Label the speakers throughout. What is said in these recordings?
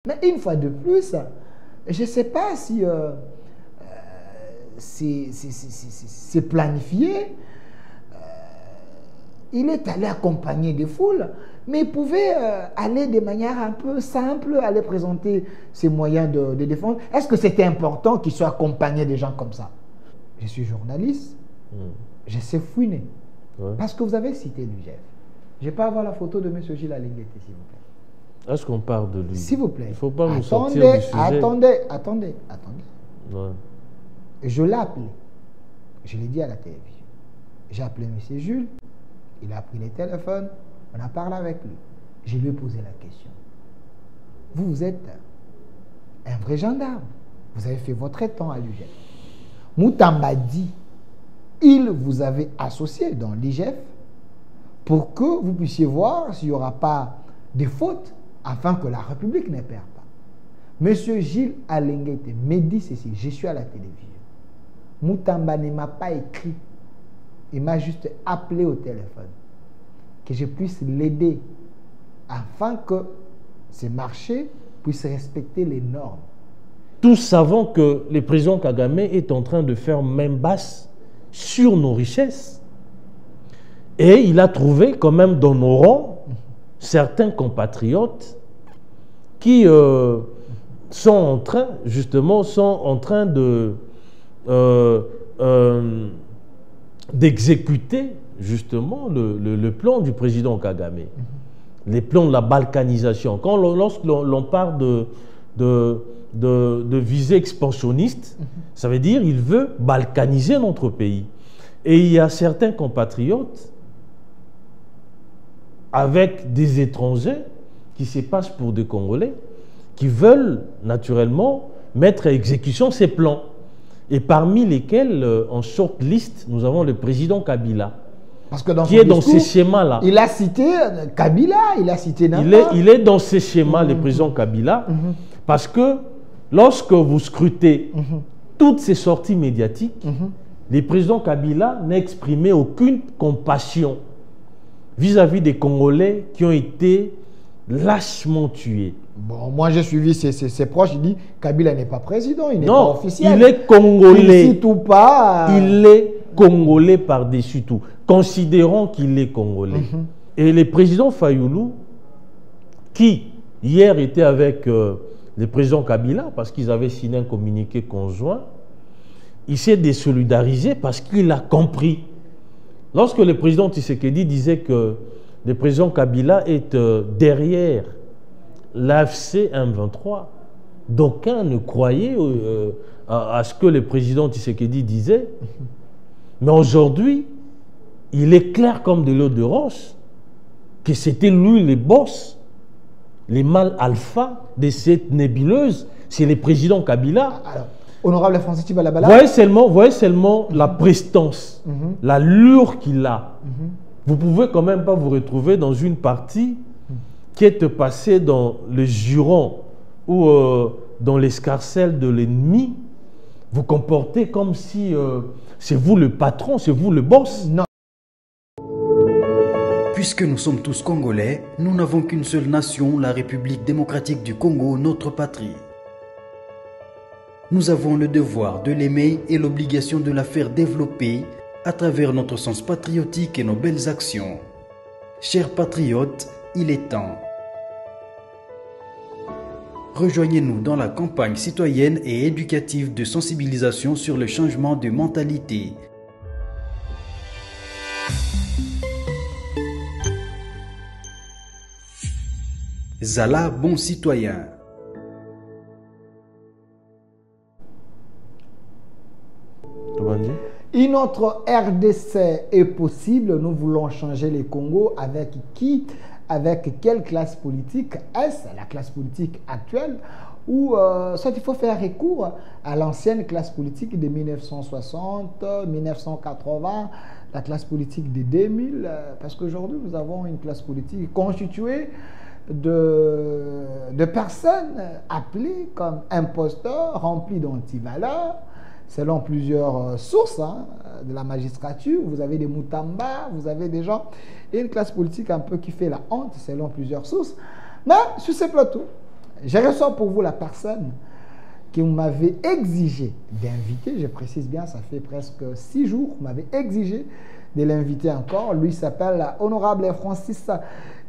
Speaker 1: Mais une fois de plus, je ne sais pas si c'est planifié. Il est allé accompagner des foules, mais il pouvait aller de manière un peu simple, aller présenter ses moyens de défense. Est-ce que c'était important qu'il soit accompagné des gens comme ça? Je suis journaliste, je sais fouiner. Ouais. Parce que vous avez cité l'UGF. Je peux avoir la photo de M. Gilles Alenguete, s'il vous plaît.
Speaker 2: Est-ce qu'on parle de lui?
Speaker 1: S'il vous plaît.
Speaker 2: Il ne faut pas nous sortir du sujet.
Speaker 1: Attendez.
Speaker 2: Ouais.
Speaker 1: Je l'ai appelé. Je l'ai dit à la télévision. J'ai appelé M. Jules. Il a pris le téléphone. On a parlé avec lui. Je lui ai posé la question. Vous êtes un vrai gendarme. Vous avez fait votre temps à l'UGF. Moutamba dit, il vous avait associé dans l'IGF pour que vous puissiez voir s'il n'y aura pas de fautes afin que la République ne perde pas. Monsieur Gilles Alenguete me dit ceci, je suis à la télévision. Moutamba ne m'a pas écrit, il m'a juste appelé au téléphone, que je puisse l'aider afin que ces marchés puissent respecter les normes.
Speaker 2: Tous savons que le président Kagame est en train de faire main basse sur nos richesses. Et il a trouvé quand même dans nos rangs certains compatriotes qui sont en train, justement, d'exécuter justement le plan du président Kagame. Les plans de la balkanisation. Lorsque l'on parle de visée expansionniste, ça veut dire qu'il veut balkaniser notre pays. Et il y a certains compatriotes avec des étrangers qui se passent pour des Congolais qui veulent naturellement mettre à exécution ces plans. Et parmi lesquels, en short-list, nous avons le président Kabila.
Speaker 1: Parce que dans
Speaker 2: qui est dans ces schémas-là.
Speaker 1: Il a cité Kabila, il a cité
Speaker 2: Namba. Il est dans ces schémas, le président Kabila, parce que lorsque vous scrutez toutes ces sorties médiatiques, le président Kabila n'a exprimé aucune compassion vis-à-vis des Congolais qui ont été lâchement tués.
Speaker 1: Bon, moi j'ai suivi ses proches, il dit Kabila n'est pas président, il n'est pas officiel.
Speaker 2: Il est congolais.
Speaker 1: Il cite ou pas.
Speaker 2: Il est congolais par-dessus tout. Considérons qu'il est congolais. Et le président Fayoulou, qui hier était avec le président Kabila, parce qu'ils avaient signé un communiqué conjoint, il s'est désolidarisé parce qu'il a compris. Lorsque le président Tshisekedi disait que le président Kabila est derrière l'AFC M23, d'aucuns ne croyaient à ce que le président Tshisekedi disait. Mais aujourd'hui, il est clair comme de l'eau de roche que c'était lui le boss, les mâles alpha de cette nébuleuse, c'est le président Kabila.
Speaker 1: Alors, honorable Francis Tibalabala.
Speaker 2: Voyez seulement la prestance, l'allure qu'il a. Vous ne pouvez quand même pas vous retrouver dans une partie qui est passée dans le juron ou dans l'escarcelle de l'ennemi. Vous comportez comme si c'est vous le patron, c'est vous le boss.
Speaker 1: Non.
Speaker 3: Puisque nous sommes tous Congolais, nous n'avons qu'une seule nation, la République démocratique du Congo, notre patrie. Nous avons le devoir de l'aimer et l'obligation de la faire développer à travers notre sens patriotique et nos belles actions. Chers patriotes, il est temps. Rejoignez-nous dans la campagne citoyenne et éducative de sensibilisation sur le changement de mentalité. Zala, bon citoyen.
Speaker 1: Une autre RDC est possible. Nous voulons changer les Congo. Avec qui? Avec quelle classe politique? Est-ce la classe politique actuelle ou soit il faut faire recours à l'ancienne classe politique de 1960, 1980, la classe politique de 2000? Parce qu'aujourd'hui, nous avons une classe politique constituée de personnes appelées comme imposteurs, remplies d'antivaleurs, selon plusieurs sources de la magistrature. Vous avez des Moutamba, vous avez des gens, et une classe politique un peu qui fait la honte selon plusieurs sources. Mais sur ces plateaux, Je ressors pour vous la personne qui m'avait exigé d'inviter, je précise bien, ça fait presque 6 jours, m'avait exigé de l'inviter encore. Lui s'appelle Honorable Francis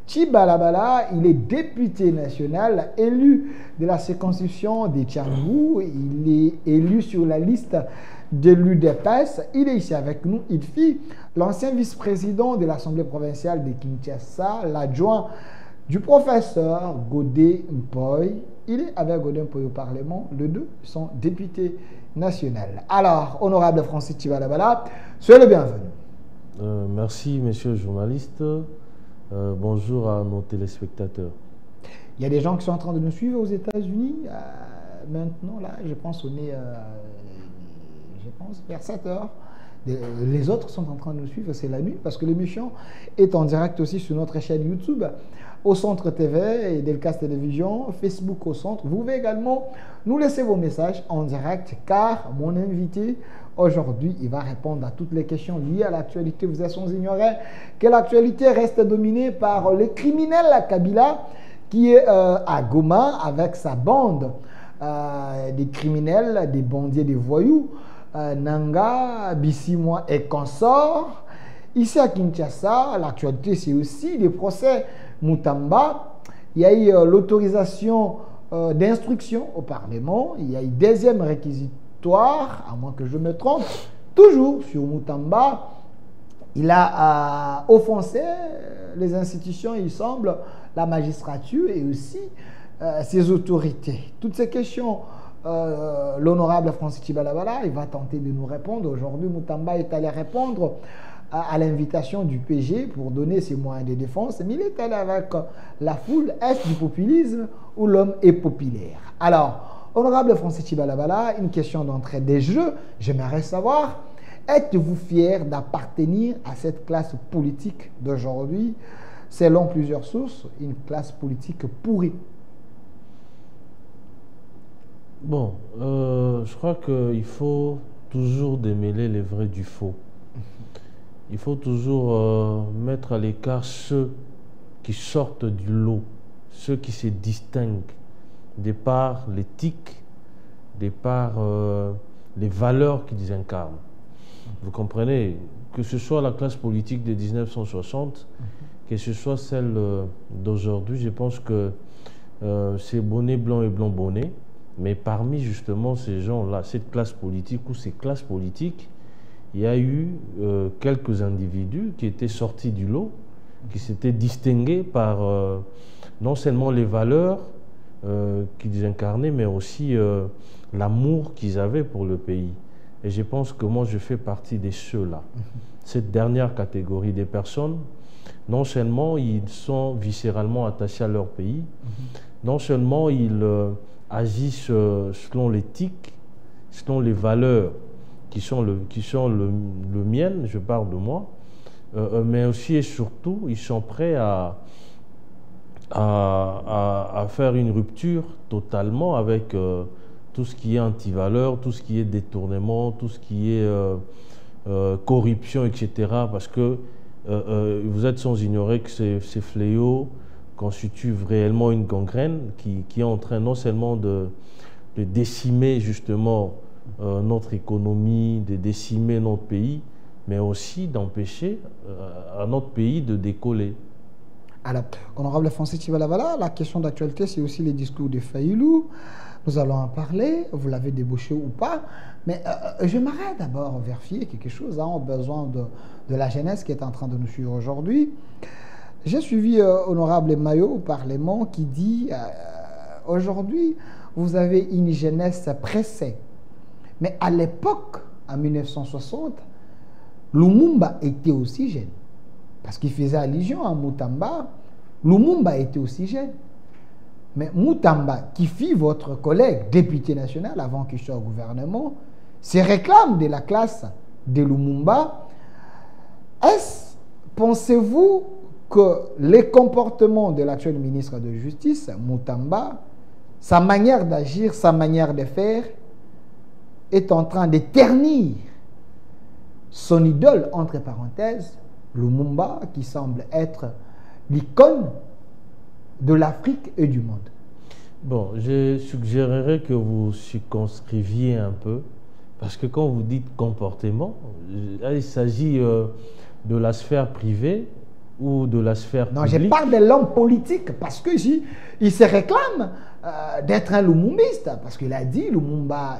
Speaker 1: Chibalabala, il est député national, élu de la circonscription de Tchangou, il est élu sur la liste de l'UDPS, il est ici avec nous, il fut l'ancien vice-président de l'Assemblée provinciale de Kinshasa, l'adjoint du professeur Godé Mpoy. Il est avec Godé Mpoy au Parlement, les deux sont députés nationaux. Alors, honorable Francis Chibalabala, soyez le bienvenu.
Speaker 2: Merci, messieurs les journalistes. Bonjour à nos téléspectateurs.
Speaker 1: Il y a des gens qui sont en train de nous suivre aux États-Unis. Maintenant, là, je pense qu'on est vers 7 heures. Les autres sont en train de nous suivre, c'est la nuit, parce que l'émission est en direct aussi sur notre chaîne YouTube, au Centre TV et Delcas Télévision, Facebook au Centre. Vous pouvez également nous laisser vos messages en direct, car mon invité aujourd'hui, il va répondre à toutes les questions liées à l'actualité. Vous êtes sans ignorer que l'actualité reste dominée par le criminel Kabila, qui est à Goma avec sa bande des criminels, des bandiers, des voyous, Nanga, Bissimois et consorts. Ici à Kinshasa, l'actualité, c'est aussi des procès Moutamba. Il y a eu l'autorisation d'instruction au Parlement. Il y a eu deuxième réquisitoire, à moins que je me trompe, toujours sur Moutamba. Il a offensé les institutions, il semble, la magistrature et aussi ses autorités. Toutes ces questions, l'honorable Francis Chibalabala, il va tenter de nous répondre. Aujourd'hui, Moutamba est allé répondre à l'invitation du PG pour donner ses moyens de défense, mais il est allé avec la foule. Est-ce du populisme ou l'homme est populaire? Alors, honorable Francis Chibalabala, une question d'entrée des jeux. J'aimerais savoir, êtes-vous fier d'appartenir à cette classe politique d'aujourd'hui? Selon plusieurs sources, une classe politique pourrie.
Speaker 2: Bon, je crois qu'il faut toujours démêler les vrais du faux. Il faut toujours mettre à l'écart ceux qui sortent du lot, ceux qui se distinguent de par l'éthique, de par les valeurs qu'ils incarnent. Vous comprenez, que ce soit la classe politique de 1960, que ce soit celle d'aujourd'hui, je pense que c'est bonnet blanc et blanc bonnet. Mais parmi justement ces gens-là, cette classe politique ou ces classes politiques, il y a eu quelques individus qui étaient sortis du lot, qui s'étaient distingués par non seulement les valeurs qu'ils incarnaient, mais aussi l'amour qu'ils avaient pour le pays. Et je pense que moi, je fais partie de ceux-là. Cette dernière catégorie des personnes, non seulement ils sont viscéralement attachés à leur pays, non seulement ils agissent selon l'éthique, selon les valeurs qui sont le mien, je parle de moi, mais aussi et surtout, ils sont prêts à faire une rupture totalement avec tout ce qui est anti-valeur, tout ce qui est détournement, tout ce qui est corruption, etc. Parce que vous êtes sans ignorer que ces fléaux constituent réellement une gangrène qui est en train non seulement de décimer justement notre économie, de décimer notre pays, mais aussi d'empêcher à notre pays de décoller.
Speaker 1: Alors, honorable Francis Chibalabala, la question d'actualité, c'est aussi les discours de Fayulu. Nous allons en parler, vous l'avez débauché ou pas. Mais j'aimerais d'abord vérifier quelque chose, hein, au besoin de la jeunesse qui est en train de nous suivre aujourd'hui. J'ai suivi honorable Mayo au Parlement qui dit aujourd'hui, vous avez une jeunesse pressée. Mais à l'époque, en 1960, Lumumba était aussi jeune. Parce qu'il faisait allusion à Moutamba. Lumumba était aussi jeune. Mais Moutamba, qui fut votre collègue député national avant qu'il soit au gouvernement, se réclame de la classe de Lumumba. Est-ce, pensez-vous, que les comportements de l'actuel ministre de Justice, Moutamba, sa manière d'agir, sa manière de faire, est en train de ternir son idole, entre parenthèses, Lumumba, qui semble être l'icône de l'Afrique et du monde?
Speaker 2: Bon, je suggérerais que vous circonscriviez un peu, parce que quand vous dites comportement, il s'agit de la sphère privée ou de la sphère
Speaker 1: Non,
Speaker 2: publique.
Speaker 1: je parle de l'homme politique, parce que il se réclame d'être un Lumumbiste, parce qu'il a dit Lumumba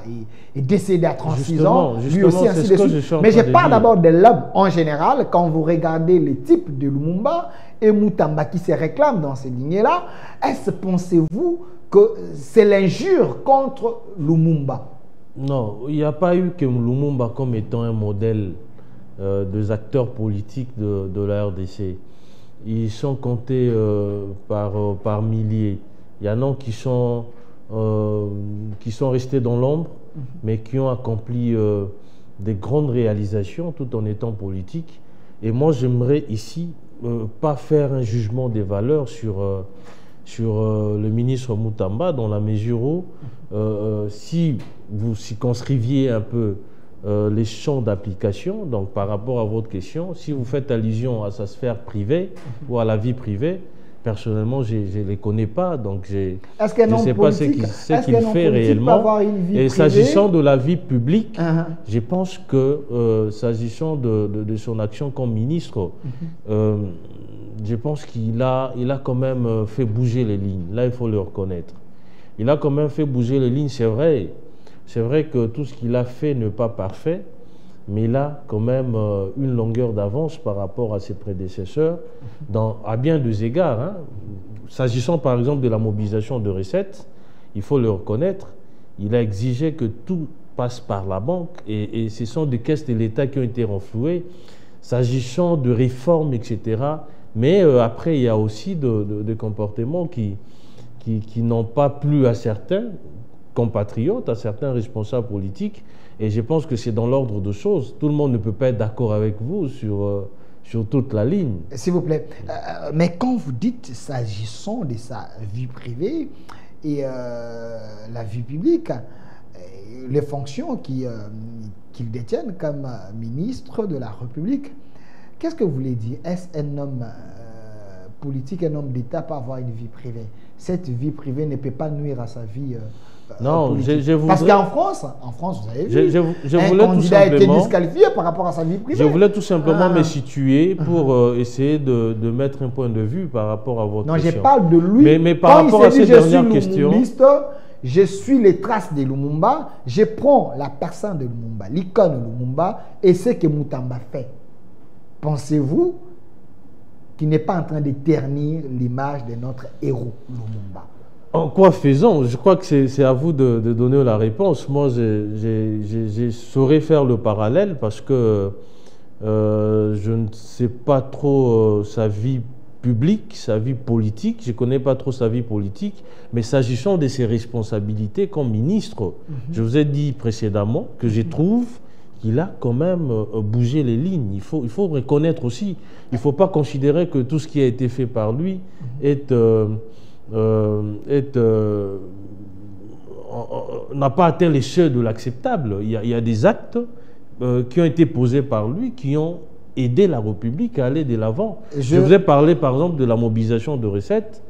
Speaker 1: est décédé à 36 ans, lui aussi, ainsi de suite. Mais je parle d'abord de l'homme en général. Quand vous regardez les types de Lumumba et Mutamba qui se réclament dans ces lignées-là, est-ce pensez-vous que c'est l'injure contre Lumumba?
Speaker 2: Non, il n'y a pas eu que Lumumba comme étant un modèle des acteurs politiques de la RDC. Ils sont comptés par milliers. Il y en a qui sont restés dans l'ombre, mais qui ont accompli des grandes réalisations tout en étant politiques. Et moi, j'aimerais ici pas faire un jugement des valeurs sur le ministre Mutamba, dans la mesure où, si vous circonscriviez un peu les champs d'application, donc par rapport à votre question, si vous faites allusion à sa sphère privée ou à la vie privée, personnellement, je ne les connais pas, donc je ne sais pas ce qu'il fait réellement. Et s'agissant de la vie publique, je pense que s'agissant de son action comme ministre, je pense qu'il a quand même fait bouger les lignes. Là, il faut le reconnaître. Il a quand même fait bouger les lignes, c'est vrai. C'est vrai que tout ce qu'il a fait n'est pas parfait, mais il a quand même une longueur d'avance par rapport à ses prédécesseurs, à bien des égards. Hein. S'agissant par exemple de la mobilisation de recettes, il faut le reconnaître, il a exigé que tout passe par la banque, et ce sont des caisses de l'État qui ont été renflouées. S'agissant de réformes, etc., mais après, il y a aussi des comportements qui n'ont pas plu à certains compatriotes, à certains responsables politiques, et je pense que c'est dans l'ordre de choses. Tout le monde ne peut pas être d'accord avec vous sur toute la ligne.
Speaker 1: S'il vous plaît, mais quand vous dites, s'agissant de sa vie privée et la vie publique, les fonctions qu'il détient comme ministre de la République, qu'est-ce que vous voulez dire? Est-ce un homme politique, un homme d'État peut avoir une vie privée? Cette vie privée ne peut pas nuire à sa vie
Speaker 2: non,
Speaker 1: politique.
Speaker 2: je voudrais...
Speaker 1: Parce qu'en France, vous avez vu, un candidat a été disqualifié par rapport à sa vie privée.
Speaker 2: Je voulais tout simplement me situer pour essayer de mettre un point de vue par rapport à votre question.
Speaker 1: Non, je parle de lui.
Speaker 2: Mais par rapport à cette dernière question...
Speaker 1: Je suis les traces de Lumumba, je prends la personne de Lumumba, l'icône Lumumba, et ce que Mutamba fait. Pensez-vous qu'il n'est pas en train de ternir l'image de notre héros Lumumba?
Speaker 2: En quoi faisons? Je crois que c'est à vous de donner la réponse. Moi, je saurais faire le parallèle parce que je ne sais pas trop sa vie publique, sa vie politique. Je ne connais pas trop sa vie politique. Mais s'agissant de ses responsabilités comme ministre, je vous ai dit précédemment que je trouve qu'il a quand même bougé les lignes. Il faut reconnaître aussi. Il ne faut pas considérer que tout ce qui a été fait par lui n'a pas atteint les seuils de l'acceptable. Il y a des actes qui ont été posés par lui qui ont aidé la République à aller de l'avant. Je vous ai parlé par exemple de la mobilisation de recettes.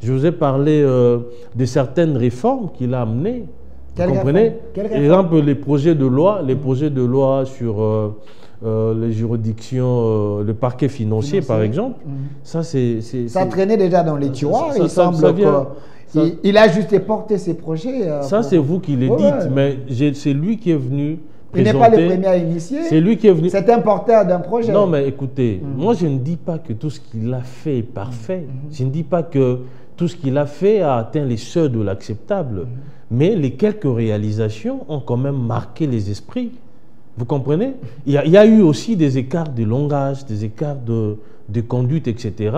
Speaker 2: Je vous ai parlé de certaines réformes qu'il a amenées. Vous comprenez? Par exemple, les projets de loi sur les juridictions, le parquet financier, par exemple. Ça
Speaker 1: traînait déjà dans les tiroirs. Il semble qu'il a juste porté ses projets.
Speaker 2: Ça, c'est vous qui le dites, mais c'est lui qui est venu présenter.
Speaker 1: Il n'est pas le premier à initier.
Speaker 2: C'est lui qui est venu.
Speaker 1: C'est un porteur d'un projet.
Speaker 2: Non, mais écoutez, moi, je ne dis pas que tout ce qu'il a fait est parfait. Je ne dis pas que tout ce qu'il a fait a atteint les seuils de l'acceptable. Mais les quelques réalisations ont quand même marqué les esprits. Vous comprenez? Il y a eu aussi des écarts de langage, des écarts de conduite, etc.,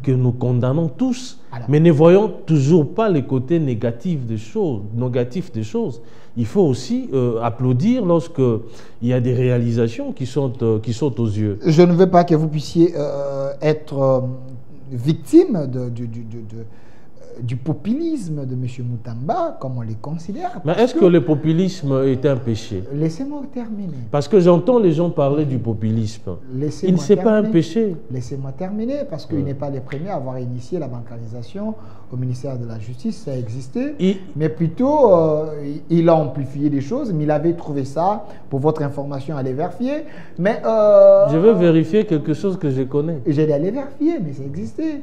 Speaker 2: que nous condamnons tous. Mais ne voyons toujours pas les côtés négatifs des choses. Il faut aussi applaudir lorsqu'il y a des réalisations qui sautent aux yeux.
Speaker 1: Je ne veux pas que vous puissiez être victime du populisme de M. Moutamba, comme on les considère.
Speaker 2: Mais est-ce que le populisme est un péché?
Speaker 1: Laissez-moi terminer.
Speaker 2: Parce que j'entends les gens parler du populisme. Il ne c'est pas un péché.
Speaker 1: Laissez-moi terminer, parce qu'il n'est pas les premiers à avoir initié la bancarisation au ministère de la Justice, ça existait. Mais plutôt, il a amplifié des choses, mais il avait trouvé ça, pour votre information, allez vérifier. Mais,
Speaker 2: je veux vérifier quelque chose que je connais.
Speaker 1: J'ai allé vérifier, mais ça existait.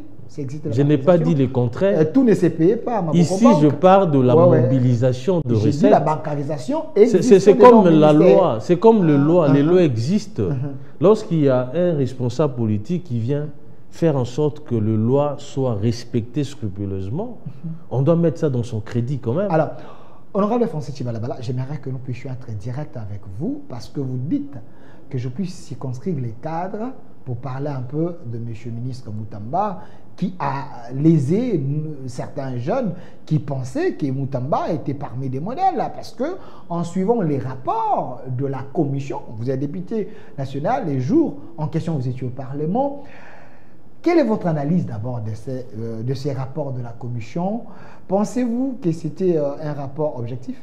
Speaker 2: Je n'ai pas dit le contraire.
Speaker 1: Tout ne se payait pas.
Speaker 2: Ici, je parle de la mobilisation de recettes.
Speaker 1: J'ai dit la bancarisation existe.
Speaker 2: C'est comme la loi. C'est comme les lois existent. Lorsqu'il y a un responsable politique qui vient faire en sorte que les lois soient respectées scrupuleusement, on doit mettre ça dans son crédit quand même.
Speaker 1: Alors, honorable Francis Chibalabala, j'aimerais que nous puissions être directs avec vous parce que vous dites que je puisse circonscrire les cadres pour parler un peu de M. le ministre Moutamba qui a lésé certains jeunes qui pensaient que Moutamba était parmi des modèles. Parce que, en suivant les rapports de la commission, vous êtes député national, les jours en question vous étiez au Parlement, quelle est votre analyse d'abord de ces rapports de la commission? Pensez-vous que c'était un rapport objectif?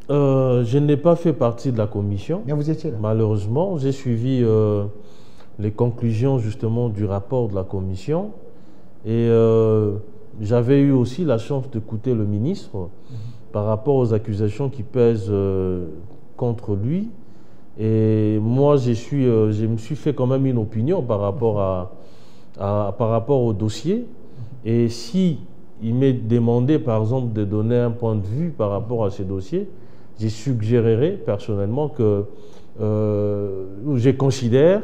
Speaker 2: Je n'ai pas fait partie de la commission.
Speaker 1: Mais vous étiez là.
Speaker 2: Malheureusement, j'ai suivi les conclusions justement du rapport de la commission et j'avais eu aussi la chance d'écouter le ministre par rapport aux accusations qui pèsent contre lui. Et moi, je me suis fait quand même une opinion par rapport par rapport au dossier. Et si il m'est demandé, par exemple, de donner un point de vue par rapport à ce dossier, je suggérerais personnellement que je considère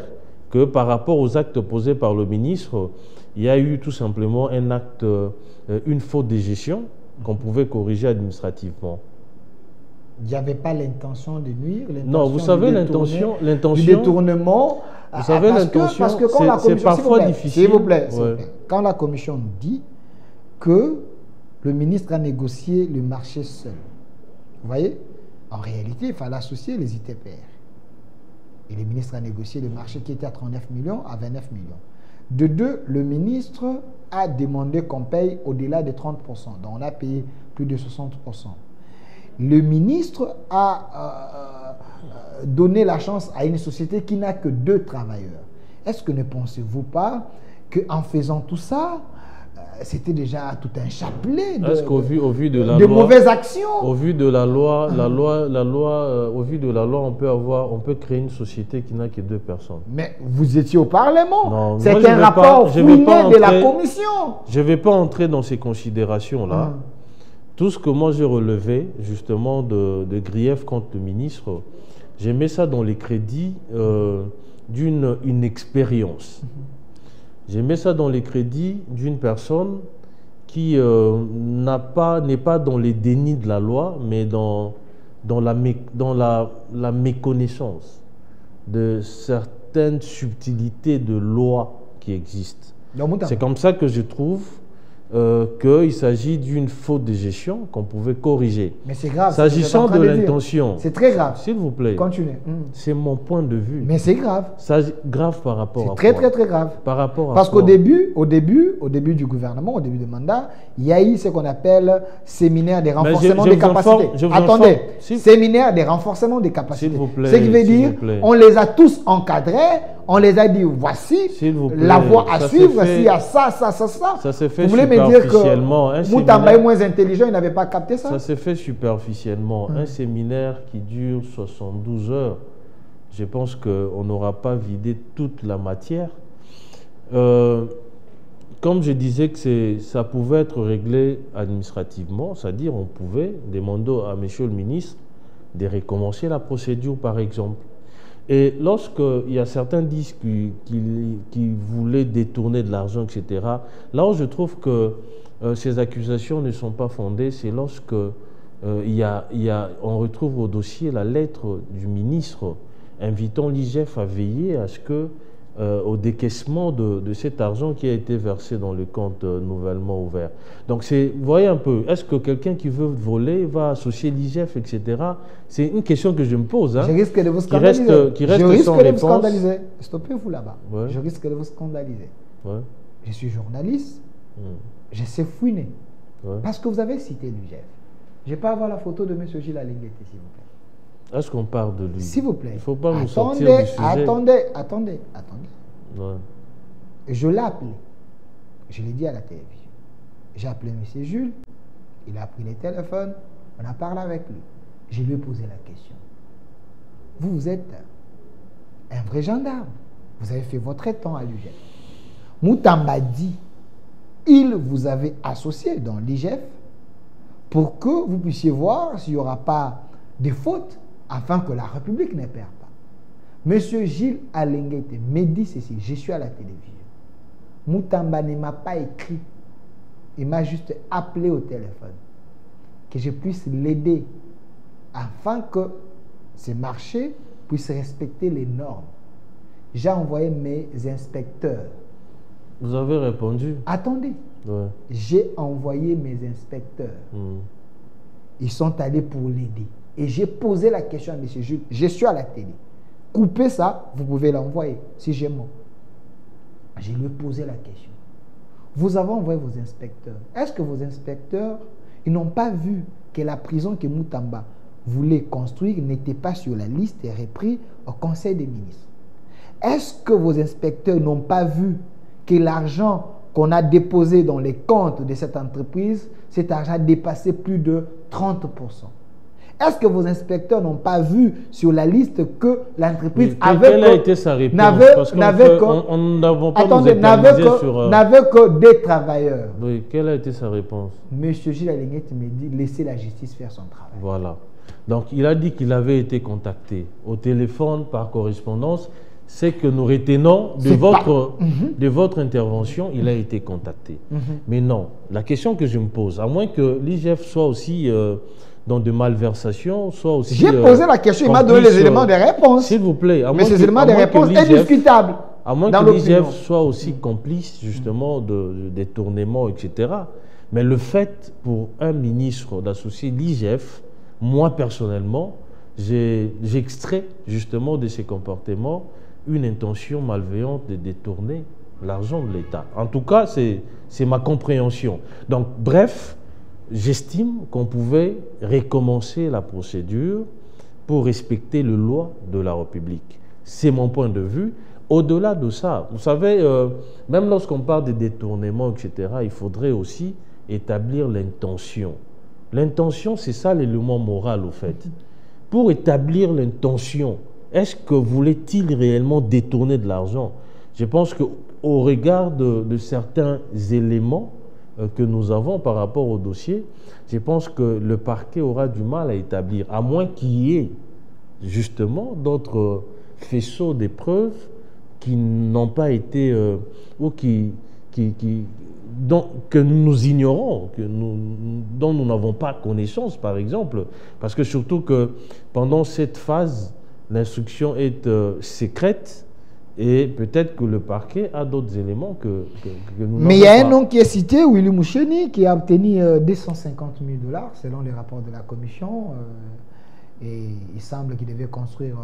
Speaker 2: que par rapport aux actes posés par le ministre, il y a eu tout simplement un acte, une faute de gestion qu'on pouvait corriger administrativement.
Speaker 1: Il n'y avait pas l'intention de nuire.
Speaker 2: Non, vous savez, l'intention
Speaker 1: du détournement.
Speaker 2: Vous savez, l'intention, c'est parfois difficile.
Speaker 1: S'il vous plaît, quand la commission nous dit que le ministre a négocié le marché seul, vous voyez, en réalité, il fallait associer les ITPR. Et le ministre a négocié le marché qui était à 39 millions à 29 millions. De deux, le ministre a demandé qu'on paye au-delà de 30%. Donc, on a payé plus de 60%. Le ministre a donné la chance à une société qui n'a que 2 travailleurs. Est-ce que ne pensez-vous pas qu'en faisant tout ça, c'était déjà tout un chapelet de mauvaises actions?
Speaker 2: Au vu de la loi, au vu de la loi, on peut créer une société qui n'a que 2 personnes.
Speaker 1: Mais vous étiez au Parlement. C'est un
Speaker 2: rapport
Speaker 1: fouillé de la commission.
Speaker 2: Je ne vais pas entrer dans ces considérations-là. Tout ce que moi j'ai relevé, justement, de grief contre le ministre, j'ai mis ça dans les crédits d'une expérience. J'ai mis ça dans les crédits d'une personne qui n'est pas dans les dénis de la loi, mais dans la méconnaissance de certaines subtilités de loi qui existent. C'est comme ça que je trouve qu'il s'agit d'une faute de gestion qu'on pouvait corriger.
Speaker 1: Mais c'est grave.
Speaker 2: S'agissant de l'intention.
Speaker 1: C'est très grave.
Speaker 2: S'il vous plaît.
Speaker 1: Continuez.
Speaker 2: C'est mon point de vue.
Speaker 1: Mais c'est grave.
Speaker 2: Grave par rapport à quoi?
Speaker 1: C'est très grave.
Speaker 2: Par rapport à
Speaker 1: Parce qu'au début du gouvernement, au début du mandat, il y a eu ce qu'on appelle séminaire de renforcement des capacités. Attendez, séminaire de renforcement des capacités.
Speaker 2: S'il vous plaît.
Speaker 1: Ce qui veut dire, on les a tous encadrés, on les a dit, voici la voie à suivre, s'il y a ça.
Speaker 2: Ça s'est fait
Speaker 1: vous voulez me dire
Speaker 2: que
Speaker 1: Moutamba est moins intelligent, il n'avait pas capté ça?
Speaker 2: Ça s'est fait superficiellement. Un séminaire qui dure 72 heures, je pense qu'on n'aura pas vidé toute la matière. Comme je disais que ça pouvait être réglé administrativement, c'est-à-dire on pouvait demander à M. le ministre de recommencer la procédure, par exemple. Et lorsqu'il y a certains disent qui voulaient détourner de l'argent, etc., là où je trouve que ces accusations ne sont pas fondées, c'est lorsque on retrouve au dossier la lettre du ministre invitant l'IGF à veiller à ce que au décaissement de cet argent qui a été versé dans le compte nouvellement ouvert. Donc, vous voyez un peu, est-ce que quelqu'un qui veut voler va associer l'IGF, etc. C'est une question que je me pose. Hein,
Speaker 1: je risque de vous scandaliser.
Speaker 2: Qui reste sans réponse.
Speaker 1: Stoppez-vous là-bas. Ouais. Je risque de vous scandaliser.
Speaker 2: Ouais.
Speaker 1: Je suis journaliste. je sais fouiner.
Speaker 2: Ouais.
Speaker 1: Parce que vous avez cité l'UGF. Je peux avoir la photo de M. Gilles Alinguete, s'il vous plaît.
Speaker 2: Est-ce qu'on parle de lui?
Speaker 1: S'il vous plaît.
Speaker 2: Il ne faut pas nous sortir du sujet.
Speaker 1: Attendez.
Speaker 2: Ouais.
Speaker 1: Je l'ai appelé. Je l'ai dit à la télévision. J'ai appelé M. Jules. Il a pris le téléphone. On a parlé avec lui. Je lui ai posé la question. Vous êtes un vrai gendarme. Vous avez fait votre temps à l'UGF. Moutamba dit, il vous avait associé dans l'IGF pour que vous puissiez voir s'il n'y aura pas de fautes afin que la République ne perde pas. Monsieur Gilles Alinguete me dit ceci, je suis à la télévision. Moutamba ne m'a pas écrit, il m'a juste appelé au téléphone, que je puisse l'aider afin que ce marché puisse respecter les normes. J'ai envoyé mes inspecteurs.
Speaker 2: Vous avez répondu?
Speaker 1: Attendez.
Speaker 2: Ouais.
Speaker 1: J'ai envoyé mes inspecteurs. Ils sont allés pour l'aider. Et j'ai posé la question à M. Jules. Je suis à la télé. Coupez ça, vous pouvez l'envoyer si j'ai mot. Je lui ai posé la question. Vous avez envoyé vos inspecteurs. Est-ce que vos inspecteurs, ils n'ont pas vu que la prison que Moutamba voulait construire n'était pas sur la liste et repris au Conseil des ministres? Est-ce que vos inspecteurs n'ont pas vu que l'argent qu'on a déposé dans les comptes de cette entreprise, cet argent a dépassé plus de 30%? Est-ce que vos inspecteurs n'ont pas vu sur la liste que l'entreprise avait...
Speaker 2: Quelle a été sa réponse? Parce
Speaker 1: n'avait que des travailleurs.
Speaker 2: Oui, quelle a été sa réponse?
Speaker 1: Monsieur Gilles Alinguete me dit, laissez la justice faire son travail.
Speaker 2: Voilà. Donc, il a dit qu'il avait été contacté au téléphone, par correspondance. C'est que nous retenons de votre intervention, il a été contacté. Mais non, la question que je me pose, à moins que l'IGF soit aussi dans de malversations, soit aussi...
Speaker 1: J'ai posé la question, il m'a donné les éléments de réponse.
Speaker 2: S'il vous plaît.
Speaker 1: Mais ces éléments de réponse indiscutables.
Speaker 2: À moins que l'IGF soit aussi complice, justement, de détournement, etc. Mais le fait pour un ministre d'associer l'IGF, moi personnellement, j'extrais justement de ces comportements une intention malveillante de détourner l'argent de l'État. En tout cas, c'est ma compréhension. Donc, bref, j'estime qu'on pouvait recommencer la procédure pour respecter les lois de la République. C'est mon point de vue. Au-delà de ça, vous savez, même lorsqu'on parle de détournement, etc., il faudrait aussi établir l'intention. L'intention, c'est ça l'élément moral, au fait. Pour établir l'intention, est-ce que voulait-il réellement détourner de l'argent? Je pense qu'au regard de certains éléments que nous avons par rapport au dossier, je pense que le parquet aura du mal à établir, à moins qu'il y ait justement d'autres faisceaux de preuves qui n'ont pas été, ou que nous ignorons, dont nous n'avons pas connaissance, par exemple. Parce que surtout que pendant cette phase, l'instruction est secrète et peut-être que le parquet a d'autres éléments que nous n'avons pas.
Speaker 1: Mais il y a un nom qui est cité, Willy Moucheni, qui a obtenu 250 000 $, selon les rapports de la commission. Et il semble qu'il devait construire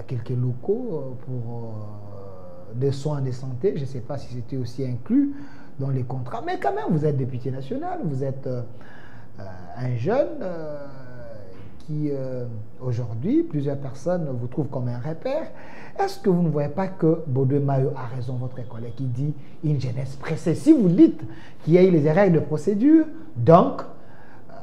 Speaker 1: quelques locaux pour des soins de santé. Je ne sais pas si c'était aussi inclus dans les contrats. Mais quand même, vous êtes député national, vous êtes un jeune... qui aujourd'hui, plusieurs personnes vous trouvent comme un repère. Est-ce que vous ne voyez pas que Baudouin Mayo a raison, votre collègue, qui dit une jeunesse pressée? Si vous dites qu'il y a eu les erreurs de procédure, donc,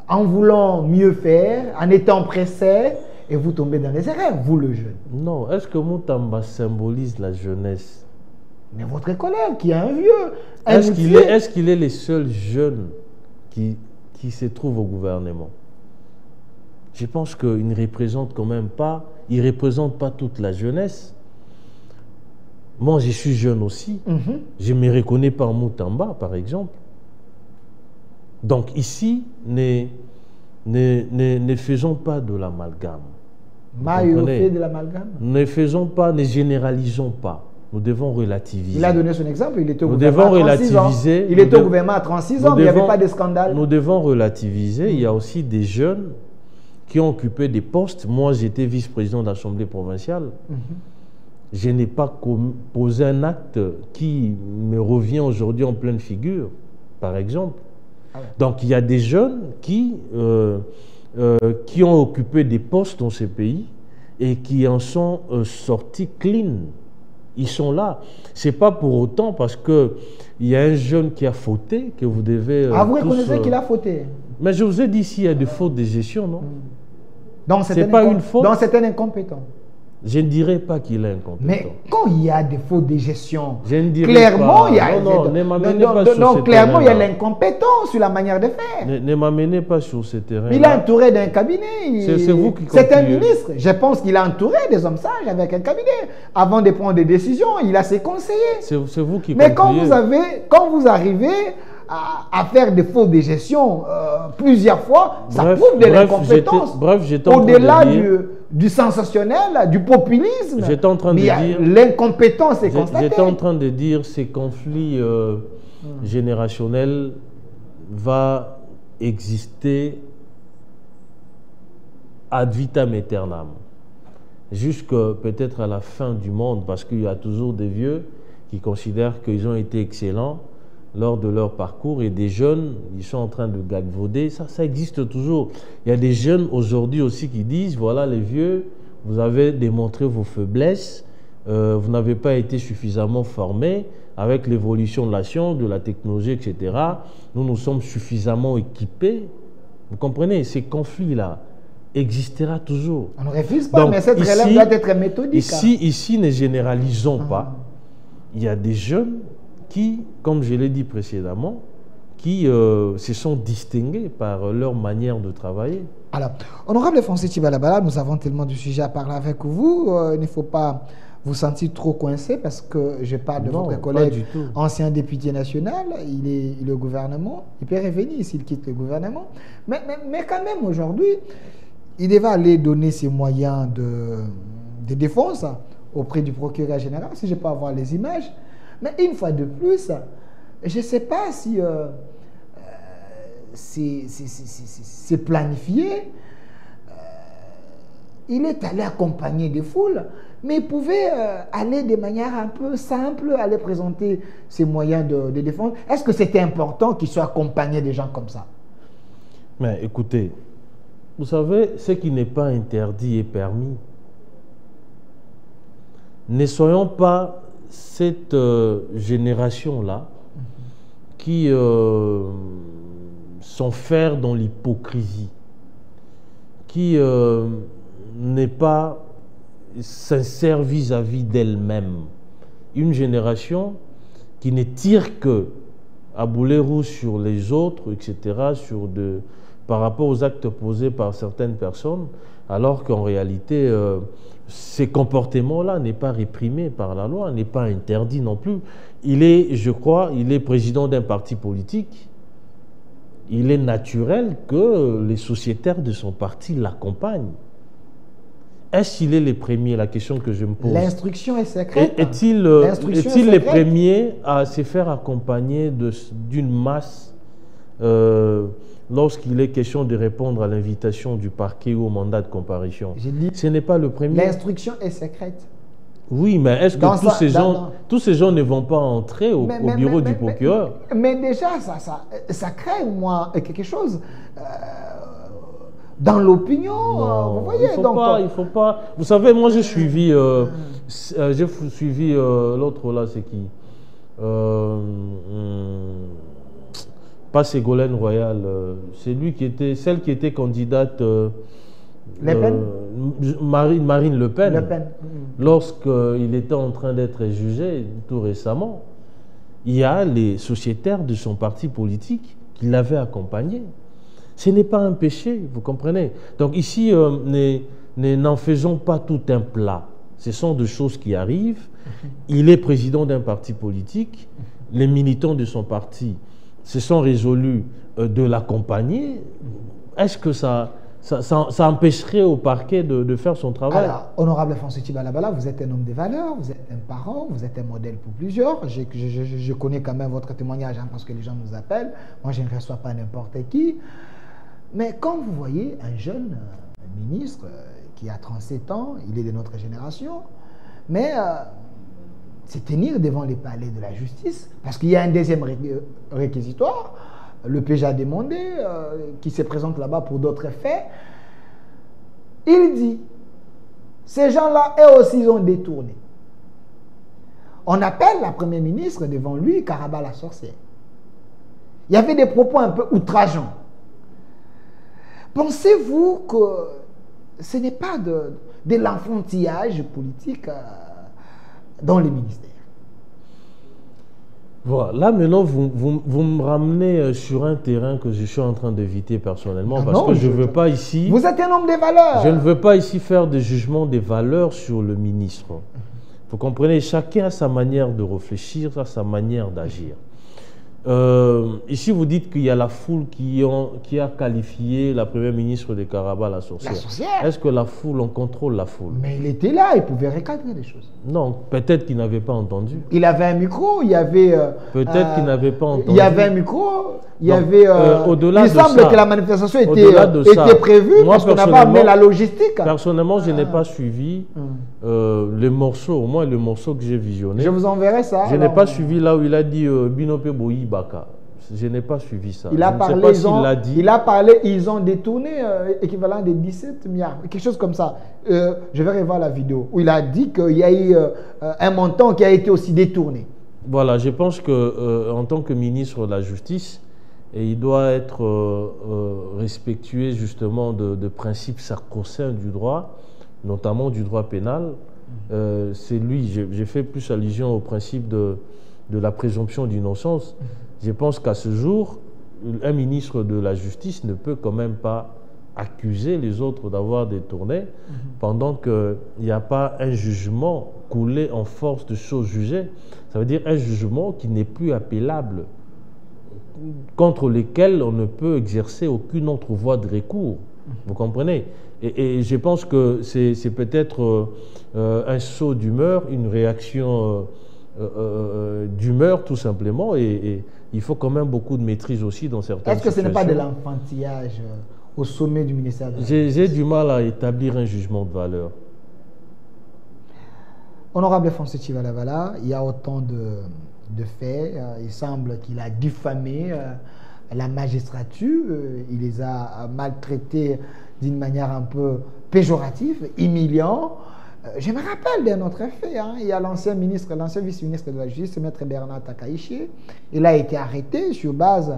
Speaker 1: en voulant mieux faire, en étant pressé, et vous tombez dans les erreurs, vous le jeune.
Speaker 2: Non, est-ce que Moutamba symbolise la jeunesse?
Speaker 1: Mais votre collègue, qui est un vieux,
Speaker 2: est-ce qu'il est le seul jeune qui se trouve au gouvernement? Je pense qu'il ne représente quand même pas, il ne représente pas toute la jeunesse. Moi, je suis jeune aussi. Je ne me reconnais pas en Moutamba, par exemple. Donc ici, ne faisons pas de l'amalgame.
Speaker 1: Mayo fait de l'amalgame?
Speaker 2: Ne généralisons pas. Nous devons relativiser.
Speaker 1: Il a donné son exemple, il était au
Speaker 2: gouvernement
Speaker 1: à 36 ans. Il était au gouvernement à 36 ans, mais il n'y avait pas de scandale.
Speaker 2: Nous devons relativiser. Il y a aussi des jeunes qui ont occupé des postes. Moi, j'étais vice-président de l'Assemblée provinciale. je n'ai pas posé un acte qui me revient aujourd'hui en pleine figure, par exemple. Ah ouais. Donc il y a des jeunes qui ont occupé des postes dans ces pays et qui en sont sortis clean. Ils sont là. Ce n'est pas pour autant parce qu'il y a un jeune qui a fauté que vous devez...
Speaker 1: vous reconnaissez qu'il a fauté?
Speaker 2: Mais je vous ai dit s'il y a des fautes de gestion, non?
Speaker 1: Donc c'est pas une faute. Donc c'est un incompétent.
Speaker 2: Je ne dirais pas qu'il est incompétent.
Speaker 1: Mais quand il y a des fautes de gestion,
Speaker 2: je ne dirais
Speaker 1: clairement,
Speaker 2: pas.
Speaker 1: Il y a, clairement, il y a l'incompétence sur la manière de faire.
Speaker 2: Ne m'amenez pas sur ce terrain.
Speaker 1: Il est entouré d'un cabinet.
Speaker 2: C'est vous qui
Speaker 1: C'est un ministre. Je pense qu'il est entouré des hommes sages avec un cabinet. Avant de prendre des décisions, il a ses conseillers.
Speaker 2: C'est vous qui
Speaker 1: Mais quand vous arrivez à faire des fautes de gestion plusieurs fois, ça prouve de l'incompétence. Au-delà du sensationnel, du populisme, l'incompétence est constatée.
Speaker 2: J'étais en train de dire ces conflits générationnels vont exister ad vitam aeternam, jusque peut-être à la fin du monde, parce qu'il y a toujours des vieux qui considèrent qu'ils ont été excellents lors de leur parcours et des jeunes, ils sont en train de galvauder. Ça existe toujours. Il y a des jeunes aujourd'hui aussi qui disent, voilà les vieux, vous avez démontré vos faiblesses, vous n'avez pas été suffisamment formés avec l'évolution de la science, de la technologie, etc. Nous sommes suffisamment équipés. Vous comprenez, ces conflits-là existera toujours.
Speaker 1: On ne refuse pas, donc, mais cette relève doit être méthodique.
Speaker 2: Ici, ne généralisons pas. Il y a des jeunes qui, comme je l'ai dit précédemment, qui se sont distingués par leur manière de travailler. Alors,
Speaker 1: honorable Francis Tibalabala, nous avons tellement de sujets à parler avec vous. Il ne faut pas vous sentir trop coincé parce que je parle de votre collègue ancien député national, il est au gouvernement, il peut revenir s'il quitte le gouvernement. Mais quand même, aujourd'hui, il devait aller donner ses moyens de défense auprès du procureur général, si je peux avoir les images. Mais une fois de plus, je ne sais pas si c'est planifié. Il est allé accompagner des foules, mais il pouvait aller de manière un peu simple, aller présenter ses moyens de défense. Est-ce que c'était important qu'il soit accompagné des gens comme ça?
Speaker 2: Mais écoutez, vous savez, ce qui n'est pas interdit est permis. Ne soyons pas cette génération-là qui s'enferme dans l'hypocrisie, qui n'est pas sincère vis-à-vis d'elle-même. Une génération qui ne tire que à boulet rouge sur les autres, etc., par rapport aux actes posés par certaines personnes, alors qu'en réalité, ces comportements-là n'est pas réprimé par la loi, n'est pas interdit non plus. Il est, je crois, il est président d'un parti politique. Il est naturel que les sociétaires de son parti l'accompagnent. Est-ce qu'il est le premier? La question que je me pose.
Speaker 1: L'instruction est secrète.
Speaker 2: Est-il le premier à se faire accompagner d'une masse lorsqu'il est question de répondre à l'invitation du parquet ou au mandat de comparution? Ce n'est pas le premier.
Speaker 1: L'instruction est secrète.
Speaker 2: Oui, mais est-ce que tous ces gens ne vont pas entrer au bureau du procureur?
Speaker 1: Mais déjà, ça crée, moi, quelque chose dans l'opinion. Vous voyez,
Speaker 2: il faut pas. Vous savez, moi, j'ai suivi l'autre là, c'est qui? Pas Ségolène Royal, c'est lui qui était, celle qui était candidate Marine Le Pen. Lorsqu'il était en train d'être jugé tout récemment, il y a les sociétaires de son parti politique qui l'avaient accompagné. Ce n'est pas un péché, vous comprenez? Donc ici, n'en faisons pas tout un plat. Ce sont des choses qui arrivent. Il est président d'un parti politique. Les militants de son parti se sont résolus de l'accompagner. Est-ce que ça empêcherait au parquet de faire son travail?
Speaker 1: Alors, honorable Francis Tibalabala, vous êtes un homme de valeur, vous êtes un parent, vous êtes un modèle pour plusieurs. Je connais quand même votre témoignage parce que les gens nous appellent. Moi, je ne reçois pas n'importe qui. Mais quand vous voyez un jeune ministre qui a 37 ans, il est de notre génération, Mais c'est tenir devant les palais de la justice, parce qu'il y a un deuxième réquisitoire, le PJ a demandé, qui se présente là-bas pour d'autres faits. Il dit, ces gens-là, eux aussi, ils ont détourné. On appelle la première ministre devant lui, Karaba la sorcière. Il y avait des propos un peu outrageants. Pensez-vous que ce n'est pas de l'enfantillage politique dans les ministères?
Speaker 2: Voilà, là maintenant vous me ramenez sur un terrain que je suis en train d'éviter personnellement, parce que je ne veux pas ici...
Speaker 1: Vous êtes un homme des valeurs.
Speaker 2: Je ne veux pas ici faire de jugement des valeurs sur le ministre. Vous comprenez, chacun a sa manière de réfléchir, a sa manière d'agir. Ici, vous dites qu'il y a la foule qui a qualifié la première ministre de Karaba la sorcière.
Speaker 1: La sorcière.
Speaker 2: Est-ce que la foule, on contrôle la foule?
Speaker 1: Mais il était là, il pouvait recadrer des choses.
Speaker 2: Non, peut-être qu'il n'avait pas entendu.
Speaker 1: Il avait un micro, il y avait...
Speaker 2: peut-être qu'il n'avait pas entendu.
Speaker 1: Il y avait un micro, il y
Speaker 2: Donc,
Speaker 1: avait...
Speaker 2: au-delà
Speaker 1: il
Speaker 2: de
Speaker 1: semble
Speaker 2: ça,
Speaker 1: que la manifestation était
Speaker 2: ça,
Speaker 1: prévue parce qu'on n'a pas amené la logistique.
Speaker 2: Personnellement, je n'ai pas suivi les morceaux, au moins le morceau que j'ai visionné.
Speaker 1: Je vous enverrai ça.
Speaker 2: Je n'ai pas suivi là où il a dit Binope Boyi Baka. Je n'ai pas suivi ça.
Speaker 1: Il a parlé, ils ont détourné équivalent de 17 milliards, quelque chose comme ça. Je vais revoir la vidéo où il a dit qu'il y a eu un montant qui a été aussi détourné.
Speaker 2: Voilà, je pense qu'en tant que ministre de la Justice, il doit être respectueux justement de principes sacro-saints du droit, notamment du droit pénal. C'est lui, j'ai fait plus allusion au principe de la présomption d'innocence. Je pense qu'à ce jour, un ministre de la Justice ne peut quand même pas accuser les autres d'avoir détourné pendant qu'il n'y a pas un jugement coulé en force de choses jugées. Ça veut dire un jugement qui n'est plus appellable, contre lequel on ne peut exercer aucune autre voie de recours. Vous comprenez? Et je pense que c'est peut-être un saut d'humeur, une réaction d'humeur tout simplement, et il faut quand même beaucoup de maîtrise aussi dans certaines situations.
Speaker 1: Est-ce que ce n'est pas de l'enfantillage au sommet du ministère de la Justice?
Speaker 2: J'ai du mal à établir un jugement de valeur.
Speaker 1: Honorable François Tchivalavala, il y a autant de faits. Il semble qu'il a diffamé la magistrature. Il les a maltraités d'une manière un peu péjorative, humiliant. Je me rappelle d'un autre fait. Il y a l'ancien vice-ministre de la Justice, Maître Bernard Takaichi. Il a été arrêté sur base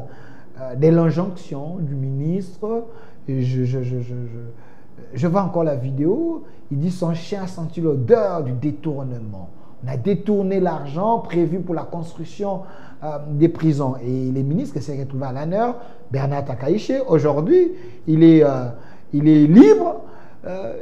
Speaker 1: de l'injonction du ministre. Je vois encore la vidéo. Il dit son chien a senti l'odeur du détournement. On a détourné l'argent prévu pour la construction des prisons. Et les ministres s'est retrouvé à l'honneur. Bernard Takaichi, aujourd'hui, il est libre.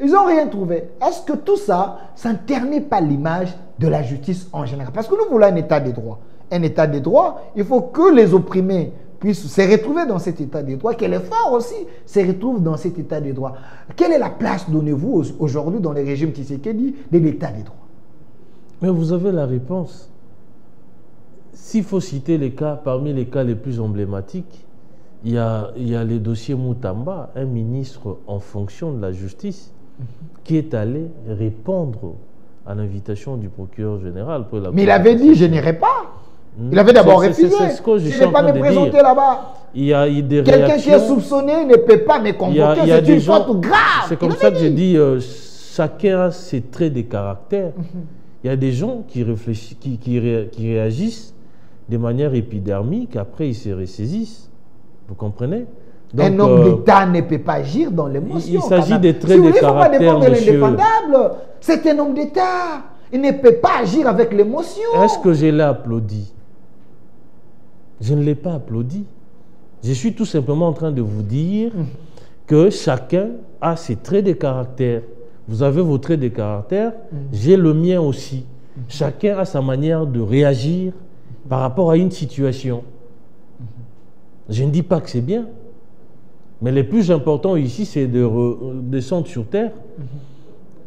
Speaker 1: Ils n'ont rien trouvé. Est-ce que tout ça, ça ne ternit pas l'image de la justice en général? Parce que nous voulons un état de droit. Un état de droit, il faut que les opprimés puissent se retrouver dans cet état de droit, que les forts aussi se retrouvent dans cet état de droit. Quelle est la place donnez-vous aujourd'hui dans le régime Tshisekedi de l'état de droit?
Speaker 2: Mais vous avez la réponse. S'il faut citer les cas, parmi les cas les plus emblématiques, il y a les dossiers Moutamba, un ministre en fonction de la justice, qui est allé répondre à l'invitation du procureur général.
Speaker 1: Mais il avait dit, je n'irai pas. Il avait d'abord refusé. Je ne vais pas me présenter là-bas.
Speaker 2: Il y a des
Speaker 1: quelqu'un qui est soupçonné ne peut pas me convoquer. C'est une faute grave.
Speaker 2: C'est comme ça que je dis, chacun a ses traits de caractère. Il y a des gens qui réfléchissent, qui réagissent de manière épidermique, après ils se ressaisissent. Vous comprenez? Donc,
Speaker 1: un homme d'État ne peut pas agir dans l'émotion.
Speaker 2: Il s'agit des traits de caractère, monsieur.
Speaker 1: C'est un homme d'État. Il ne peut pas agir avec l'émotion.
Speaker 2: Est-ce que je l'ai applaudi? Je ne l'ai pas applaudi. Je suis tout simplement en train de vous dire que chacun a ses traits de caractère. Vous avez vos traits de caractère, j'ai le mien aussi. Chacun a sa manière de réagir par rapport à une situation. Je ne dis pas que c'est bien, mais le plus important ici, c'est de descendre sur terre.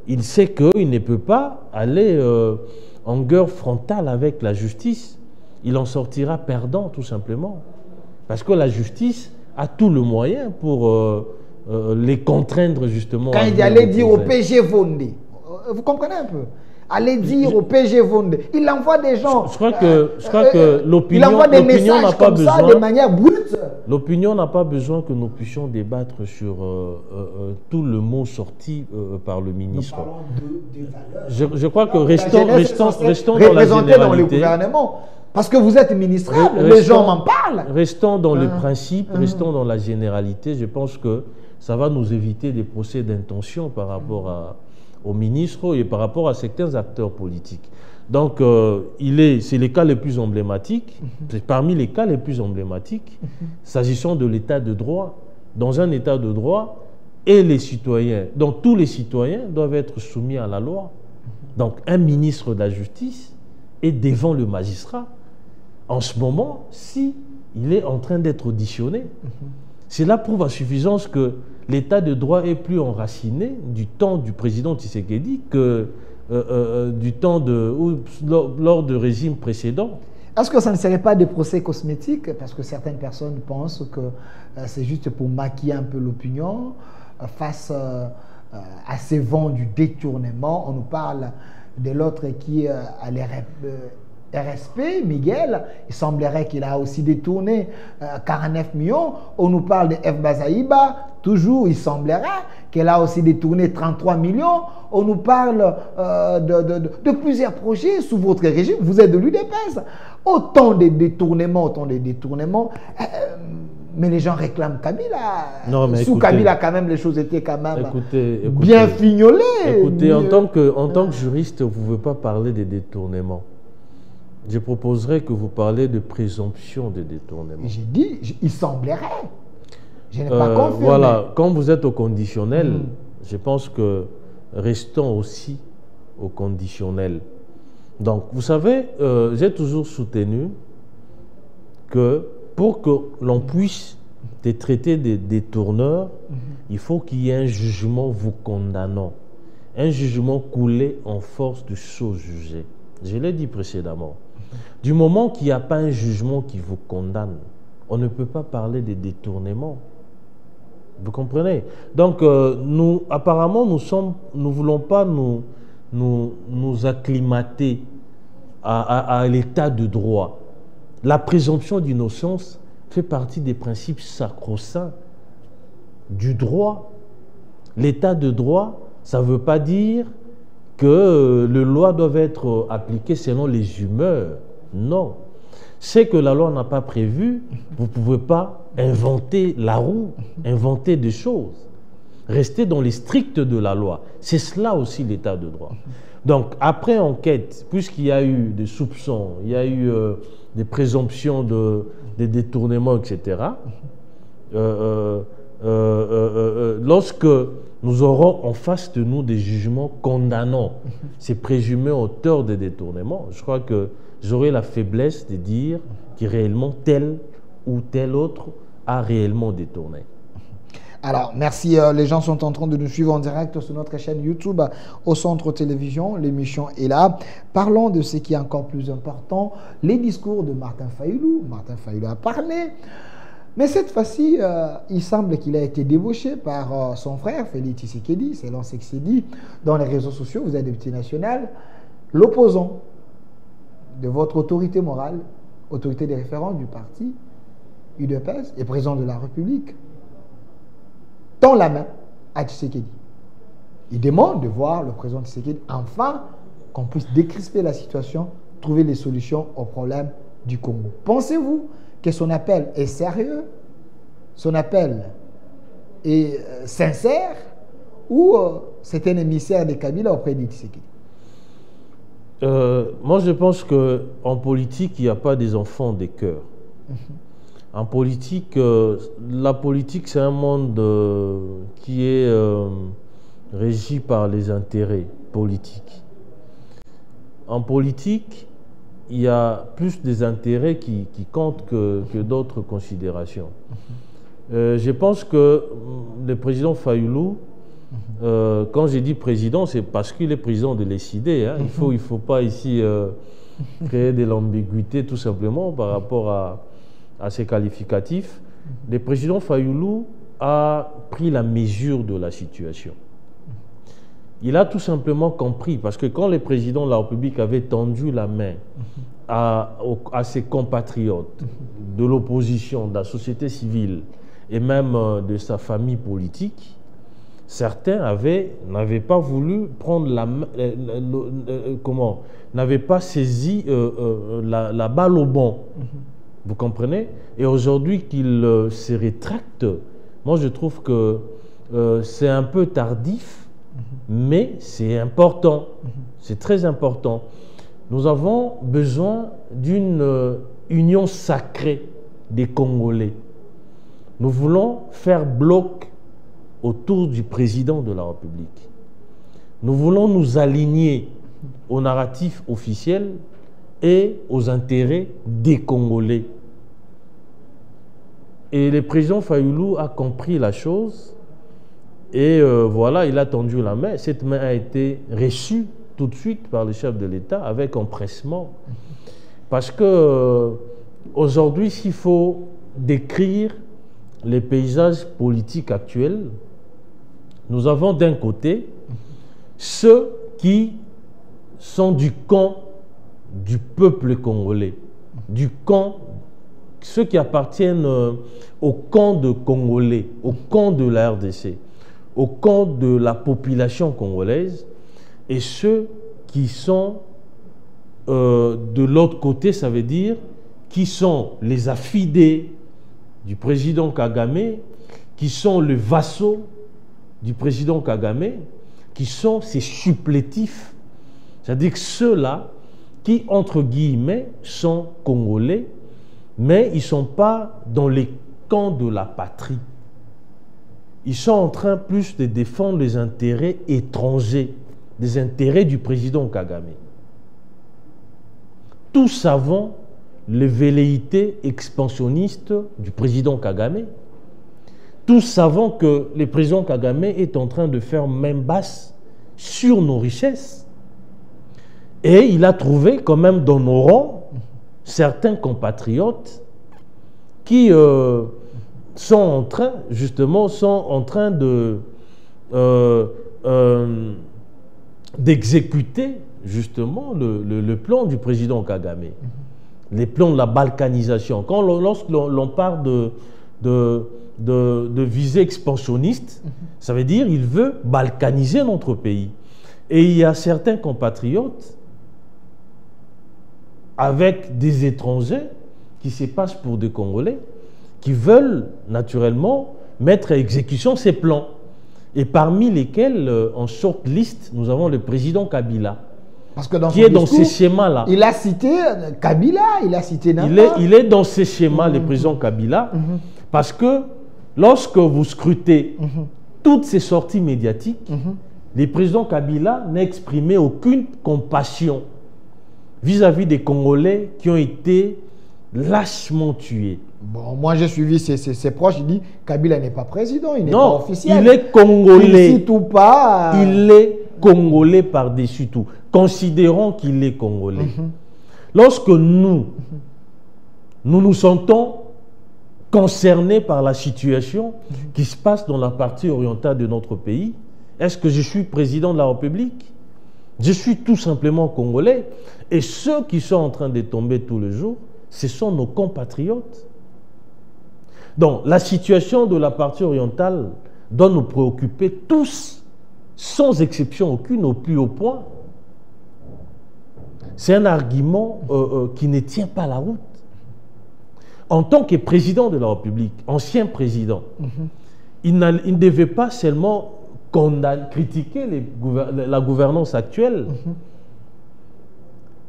Speaker 2: Il sait qu'il ne peut pas aller en guerre frontale avec la justice. Il en sortira perdant, tout simplement. Parce que la justice a tout le moyen pour les contraindre, justement.
Speaker 1: Quand il allait dire au PG Vondé, vous comprenez un peu? aller dire au PG Vonde. Il envoie des gens.
Speaker 2: Je crois que l'opinion
Speaker 1: il envoie des messages
Speaker 2: n'a pas
Speaker 1: comme
Speaker 2: besoin,
Speaker 1: ça, de manière brute.
Speaker 2: L'opinion n'a pas besoin que nous puissions débattre sur tout le mot sorti par le ministre.
Speaker 1: Nous parlons de valeurs.
Speaker 2: Je crois que restons dans la
Speaker 1: généralité. Dans le gouvernement. Parce que vous êtes ministrable, les gens m'en parlent.
Speaker 2: Restons dans le principe, restons dans la généralité. Je pense que ça va nous éviter des procès d'intention par rapport aux ministres et par rapport à certains acteurs politiques. Donc, c'est les cas les plus emblématiques, c'est parmi les cas les plus emblématiques, s'agissant de l'état de droit. Dans un état de droit, et les citoyens, donc tous les citoyens doivent être soumis à la loi. Donc, un ministre de la Justice est devant le magistrat. En ce moment, si il est en train d'être auditionné, cela prouve à suffisance que l'état de droit est plus enraciné du temps du président Tshisekedi que du temps lors de régime précédent. Est-ce
Speaker 1: que ça ne serait pas des procès cosmétiques? Parce que certaines personnes pensent que c'est juste pour maquiller un peu l'opinion face à ces vents du détournement. On nous parle de l'autre qui a les RSP, Miguel, il semblerait qu'il a aussi détourné 49 millions. On nous parle de F. Bazaïba, toujours il semblerait qu'elle a aussi détourné 33 millions. On nous parle de plusieurs projets sous votre régime. Vous êtes de l'UDPS. Autant de détournements, mais les gens réclament Kabila.
Speaker 2: Non, mais
Speaker 1: sous
Speaker 2: écoutez,
Speaker 1: Kabila, quand même, les choses étaient quand même bien fignolées.
Speaker 2: Écoutez, en tant que juriste, vous ne pouvez pas parler des détournements. Je proposerais que vous parlez de présomption de détournement.
Speaker 1: J'ai dit, il semblerait. Je n'ai pas confirmé.
Speaker 2: Voilà, quand vous êtes au conditionnel, je pense que restons aussi au conditionnel. Donc, vous savez, j'ai toujours soutenu que pour que l'on puisse te traiter des détourneurs, il faut qu'il y ait un jugement vous condamnant. Un jugement coulé en force de chose jugée. Je l'ai dit précédemment. Du moment qu'il n'y a pas un jugement qui vous condamne, on ne peut pas parler de détournement. Vous comprenez? Donc, nous, apparemment, nous ne voulons pas nous acclimater à l'état de droit. La présomption d'innocence fait partie des principes sacro-saints du droit. L'état de droit, ça ne veut pas dire que les lois doivent être appliquées selon les humeurs. Non. C'est que la loi n'a pas prévu, vous ne pouvez pas inventer la roue, inventer des choses. Restez dans les stricts de la loi. C'est cela aussi l'état de droit. Donc, après enquête, puisqu'il y a eu des soupçons, il y a eu des présomptions de détournements, etc., lorsque nous aurons en face de nous des jugements condamnants ces présumés auteurs des détournements, je crois que j'aurai la faiblesse de dire que réellement tel ou tel autre a réellement détourné.
Speaker 1: Alors, merci. Les gens sont en train de nous suivre en direct sur notre chaîne YouTube au Centre Télévision. L'émission est là. Parlons de ce qui est encore plus important, les discours de Martin Fayulu. Martin Fayulu a parlé. Mais cette fois-ci, il semble qu'il a été débauché par son frère, Félix Tshisekedi, selon ce qui s'est dit dans les réseaux sociaux. Vous êtes député national, l'opposant de votre autorité morale, autorité de référence du parti UDPS et président de la République, tend la main à Tshisekedi. Il demande de voir le président Tshisekedi enfin qu'on puisse décrisper la situation, trouver les solutions aux problèmes du Congo. Pensez-vous que son appel est sérieux, son appel est sincère, ou c'est un émissaire de Kabila auprès de Tshisekedi?
Speaker 2: Moi, je pense qu'en politique, il n'y a pas des enfants des cœurs. En politique, la politique, c'est un monde qui est régi par les intérêts politiques. En politique, il y a plus des intérêts qui comptent que d'autres considérations. Je pense que le président Fayulu, quand j'ai dit président, c'est parce qu'il est président de l'ECID. Hein. Il faut pas ici créer de l'ambiguïté tout simplement par rapport à ces qualificatifs. Le président Fayulu a pris la mesure de la situation. il a tout simplement compris, parce que quand le président de la République avait tendu la main à ses compatriotes de l'opposition, de la société civile et même de sa famille politique, certains n'avaient pas voulu prendre n'avaient pas saisi la balle au bon. Vous comprenez? Et aujourd'hui qu'il se rétracte, moi je trouve que c'est un peu tardif, mais c'est important. C'est très important. Nous avons besoin d'une union sacrée des Congolais. Nous voulons faire bloc autour du président de la République. Nous voulons nous aligner au narratif officiel et aux intérêts des Congolais. Et le président Fayulu a compris la chose et voilà, il a tendu la main. Cette main a été reçue tout de suite par le chef de l'État avec empressement. Parce que aujourd'hui, s'il faut décrire les paysages politiques actuels, nous avons d'un côté ceux qui sont du camp du peuple congolais, ceux qui appartiennent au camp de Congolais, au camp de la RDC, au camp de la population congolaise, et ceux qui sont de l'autre côté, ça veut dire qui sont les affidés du président Kagame, qui sont les vassaux du président Kagame, qui sont ses supplétifs, c'est-à-dire ceux-là qui, entre guillemets, sont congolais, mais ils ne sont pas dans les camps de la patrie. Ils sont en train plus de défendre les intérêts étrangers, les intérêts du président Kagame. Tous savons les velléités expansionnistes du président Kagame. Tous savons que le président Kagame est en train de faire main basse sur nos richesses. Et il a trouvé quand même dans nos rangs certains compatriotes qui sont en train, justement, d'exécuter justement le plan du président Kagame, les plans de la balkanisation. Lorsque l'on parle de visée expansionniste, ça veut dire qu'il veut balkaniser notre pays. Et il y a certains compatriotes avec des étrangers qui se passent pour des Congolais qui veulent naturellement mettre à exécution ces plans. Et parmi lesquels, en shortlist, nous avons le président Kabila.
Speaker 1: Parce que dans
Speaker 2: qui est dans ces schémas-là.
Speaker 1: Il a cité Kabila, il a cité Nana.
Speaker 2: Il est dans ces schémas, le président Kabila, parce que lorsque vous scrutez toutes ces sorties médiatiques, le président Kabila n'a exprimé aucune compassion vis-à-vis des Congolais qui ont été lâchement tués.
Speaker 1: Bon, moi j'ai suivi ses proches, il dit Kabila n'est pas président, il n'est pas officiel.
Speaker 2: Il est congolais.
Speaker 1: Il cite ou pas.
Speaker 2: Il est congolais par-dessus tout. Considérons qu'il est congolais. Lorsque nous nous sentons concernés par la situation qui se passe dans la partie orientale de notre pays, est-ce que je suis président de la République? Je suis tout simplement congolais. Et ceux qui sont en train de tomber tous les jours, ce sont nos compatriotes. Donc, la situation de la partie orientale doit nous préoccuper tous, sans exception aucune, au plus haut point. C'est un argument qui ne tient pas la route. En tant que président de la République, ancien président, il ne devait pas seulement critiquer la gouvernance actuelle,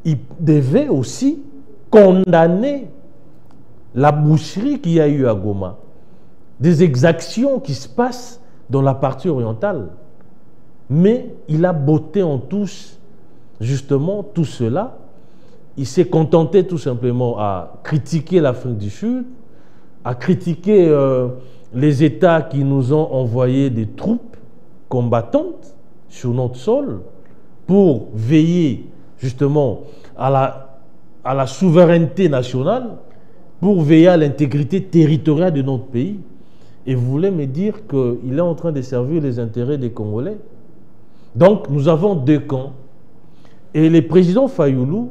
Speaker 2: il devait aussi condamner la boucherie qu'il y a eu à Goma, des exactions qui se passent dans la partie orientale. Mais il a botté en touche justement tout cela. Il s'est contenté tout simplement à critiquer l'Afrique du Sud, à critiquer les États qui nous ont envoyé des troupes combattantes sur notre sol pour veiller justement à la souveraineté nationale, pour veiller à l'intégrité territoriale de notre pays. Et vous voulez me dire qu'il est en train de servir les intérêts des Congolais? Donc, nous avons deux camps. Et le président Fayoulou,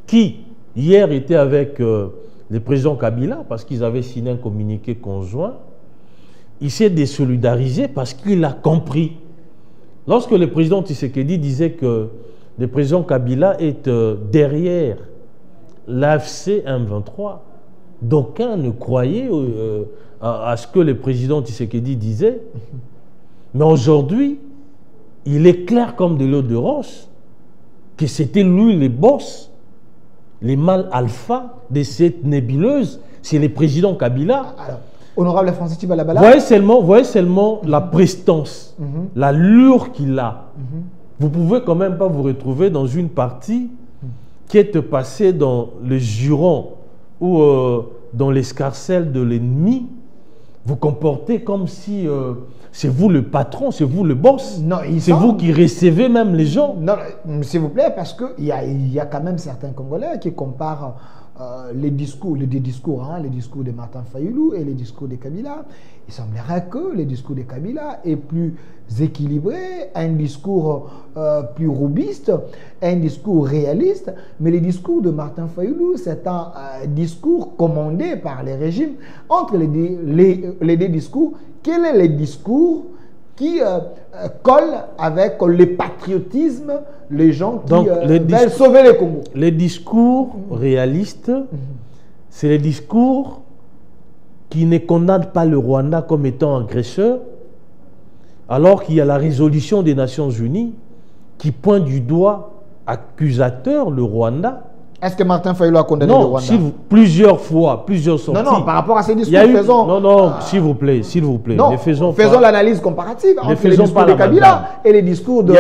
Speaker 2: qui hier était avec le président Kabila, parce qu'ils avaient signé un communiqué conjoint, il s'est désolidarisé parce qu'il a compris. Lorsque le président Tshisekedi disait que le président Kabila est derrière l'AFC M23, d'aucuns ne croyaient à ce que le président Tshisekedi disait. Mais aujourd'hui, il est clair comme de l'eau de roche que c'était lui le boss, les mâles alpha de cette nébuleuse, c'est le président Kabila.
Speaker 1: Alors, honorable Francis Tibalabala.
Speaker 2: Voyez seulement la prestance, l'allure qu'il a. Vous pouvez quand même pas vous retrouver dans une partie qui est passée dans le juron ou dans l'escarcelle de l'ennemi. Vous comportez comme si c'est vous le patron, c'est vous le boss.
Speaker 1: Non,
Speaker 2: c'est vous qui recevez même les gens.
Speaker 1: Non, s'il vous plaît, parce qu'il y a quand même certains Congolais qui comparent les discours de Martin Fayoulou et les discours de Kabila. Il semblerait que les discours de Kabila est plus équilibré, un discours plus robuste, un discours réaliste, mais les discours de Martin Fayoulou, c'est un discours commandé par les régimes. Entre les deux discours, quel est le discours qui colle avec le patriotisme, les gens qui veulent sauver le Congo?
Speaker 2: Les discours réalistes, c'est les discours qui ne condamnent pas le Rwanda comme étant agresseur, alors qu'il y a la résolution des Nations Unies qui pointe du doigt accusateur le Rwanda.
Speaker 1: Est-ce que Martin Fayoulou a condamné le Rwanda?
Speaker 2: Plusieurs fois, plusieurs sorties.
Speaker 1: Non, par rapport à ces discours,
Speaker 2: s'il vous plaît.
Speaker 1: Non, faisons l'analyse comparative entre les discours de Kabila et les discours de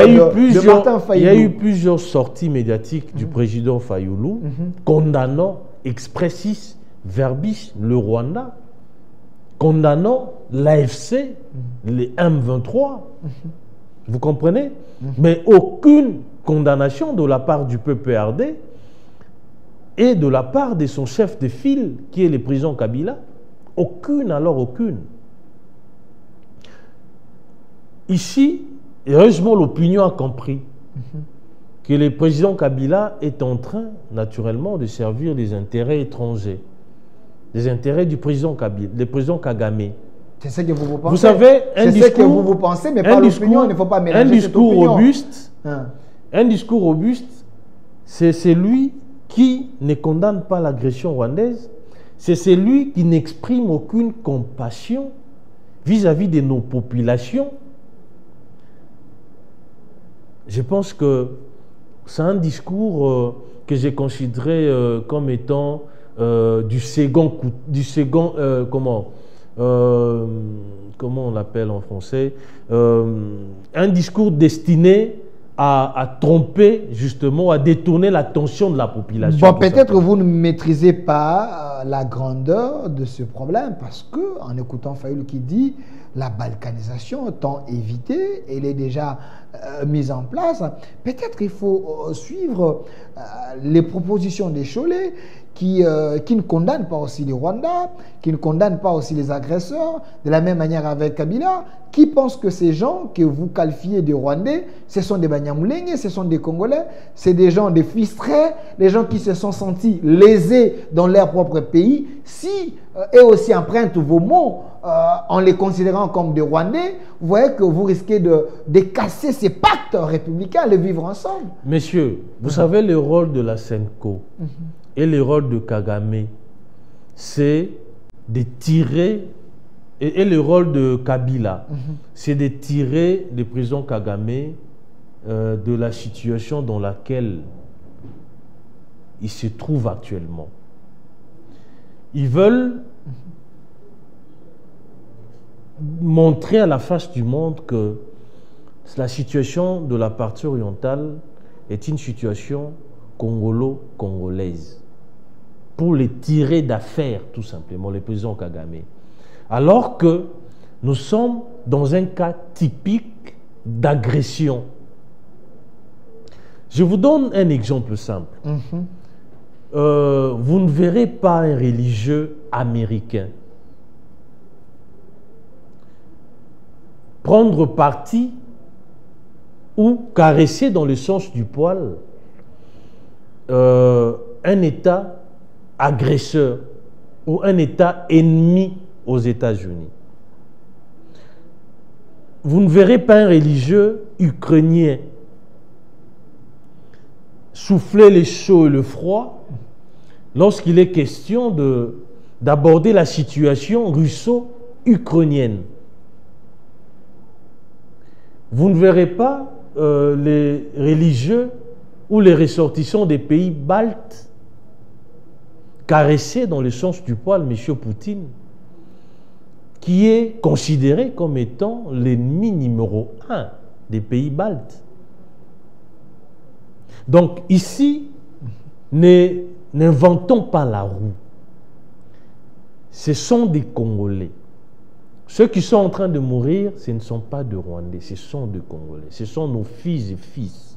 Speaker 1: Martin Fayoulou.
Speaker 2: Il y a eu plusieurs sorties médiatiques du président Fayoulou condamnant expressis verbis le Rwanda, condamnant l'AFC, les M23. Vous comprenez? Mais aucune condamnation de la part du PPRD et de la part de son chef de file, qui est le président Kabila. Aucune, alors aucune. Ici, heureusement, l'opinion a compris que le président Kabila est en train, naturellement, de servir les intérêts étrangers, les intérêts du président Kabila, le président Kagame.
Speaker 1: C'est ce que vous pensez.
Speaker 2: Vous savez,
Speaker 1: c'est ce que vous pensez, mais pas l'opinion, il ne faut pas mélanger cette opinion.
Speaker 2: Un discours robuste, c'est celui qui ne condamne pas l'agression rwandaise, c'est celui qui n'exprime aucune compassion vis-à-vis de nos populations. Je pense que c'est un discours que j'ai considéré comme étant comment on l'appelle en français, un discours destiné à tromper, justement, à détourner l'attention de la population.
Speaker 1: Bon, peut-être vous ne maîtrisez pas la grandeur de ce problème, parce que, en écoutant Fayoulou qui dit la balkanisation tant évitée, elle est déjà mise en place, peut-être qu'il faut suivre les propositions des Cholés qui ne condamnent pas aussi les Rwandais, qui ne condamnent pas aussi les agresseurs, de la même manière avec Kabila, qui pensent que ces gens que vous qualifiez de Rwandais, ce sont des Banyamulenge, ce sont des Congolais, c'est des gens des fistrés, des gens qui se sont sentis lésés dans leur propre pays. Si eux aussi empruntent vos mots en les considérant comme des Rwandais, vous voyez que vous risquez de casser ces pactes républicains, de vivre ensemble.
Speaker 2: Messieurs, vous savez le rôle de la SENCO et le rôle de Kagame, c'est de tirer, et le rôle de Kabila, c'est de tirer le président Kagame de la situation dans laquelle il se trouve actuellement. Ils veulent montrer à la face du monde que la situation de la partie orientale est une situation congolo-congolaise, pour les tirer d'affaire, tout simplement, le président Kagame. Alors que nous sommes dans un cas typique d'agression. Je vous donne un exemple simple. Vous ne verrez pas un religieux américain prendre parti ou caresser dans le sens du poil un État agresseur ou un État ennemi aux États-Unis. Vous ne verrez pas un religieux ukrainien souffler le chaud et le froid lorsqu'il est question d'aborder la situation russo-ukrainienne. Vous ne verrez pas les religieux ou les ressortissants des pays baltes caresser dans le sens du poil M. Poutine, qui est considéré comme étant l'ennemi numéro 1 des pays baltes. Donc ici, n'inventons pas la roue. Ce sont des Congolais. Ceux qui sont en train de mourir, ce ne sont pas des Rwandais, ce sont des Congolais. Ce sont nos fils et fils.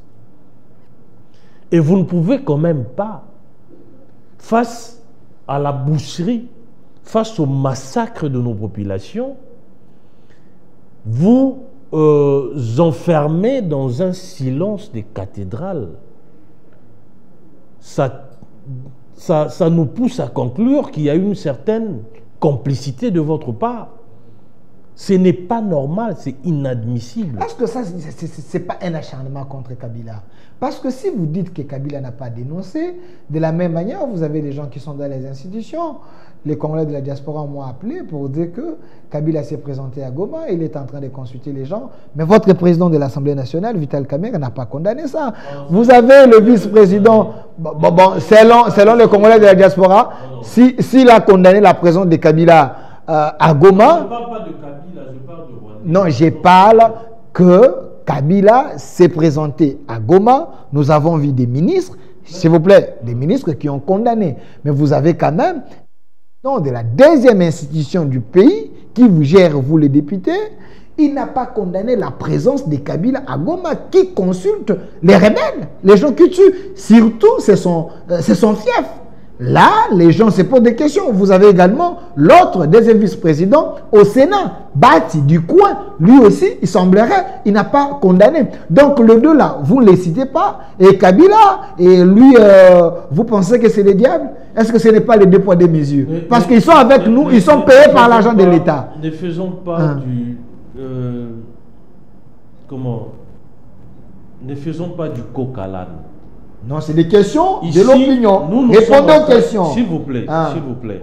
Speaker 2: Et vous ne pouvez quand même pas, face à la boucherie, face au massacre de nos populations, vous enfermer dans un silence des cathédrales. Ça nous pousse à conclure qu'il y a une certaine complicité de votre part. Ce n'est pas normal, c'est inadmissible.
Speaker 1: Est-ce que ça, ce n'est pas un acharnement contre Kabila? Parce que si vous dites que Kabila n'a pas dénoncé, de la même manière, vous avez des gens qui sont dans les institutions. Les Congolais de la diaspora m'ont appelé pour dire que Kabila s'est présenté à Goma, il est en train de consulter les gens. Mais votre président de l'Assemblée nationale, Vital Kamerhe, n'a pas condamné ça. Vous avez le vice-président, selon les Congolais de la diaspora, s'il a condamné la présence de Kabila à Goma...
Speaker 2: Je ne parle pas de Kabila, je parle de Rwanda.
Speaker 1: Non, je parle que Kabila s'est présenté à Goma. Nous avons vu des ministres, s'il vous plaît, des ministres qui ont condamné. Mais vous avez quand même, de la deuxième institution du pays qui vous gère, vous les députés, il n'a pas condamné la présence de Kabila à Goma qui consulte les rebelles, les gens qui tuent. Surtout, c'est son fief. Là, les gens se posent des questions. Vous avez également l'autre deuxième vice-président au Sénat, Bati du coin. Lui aussi, il semblerait, il n'a pas condamné. Donc, les deux là, vous ne les citez pas. Et Kabila, et lui, vous pensez que c'est le diable? Est-ce que ce n'est pas les deux poids, deux mesures? Parce qu'ils sont avec nous, ils sont payés par l'argent de l'État.
Speaker 2: Ne faisons pas du... Ne faisons pas du coq à l'âne.
Speaker 1: Non, c'est des questions
Speaker 2: Ici,
Speaker 1: de l'opinion. Répondons aux questions.
Speaker 2: S'il vous plaît, s'il vous plaît.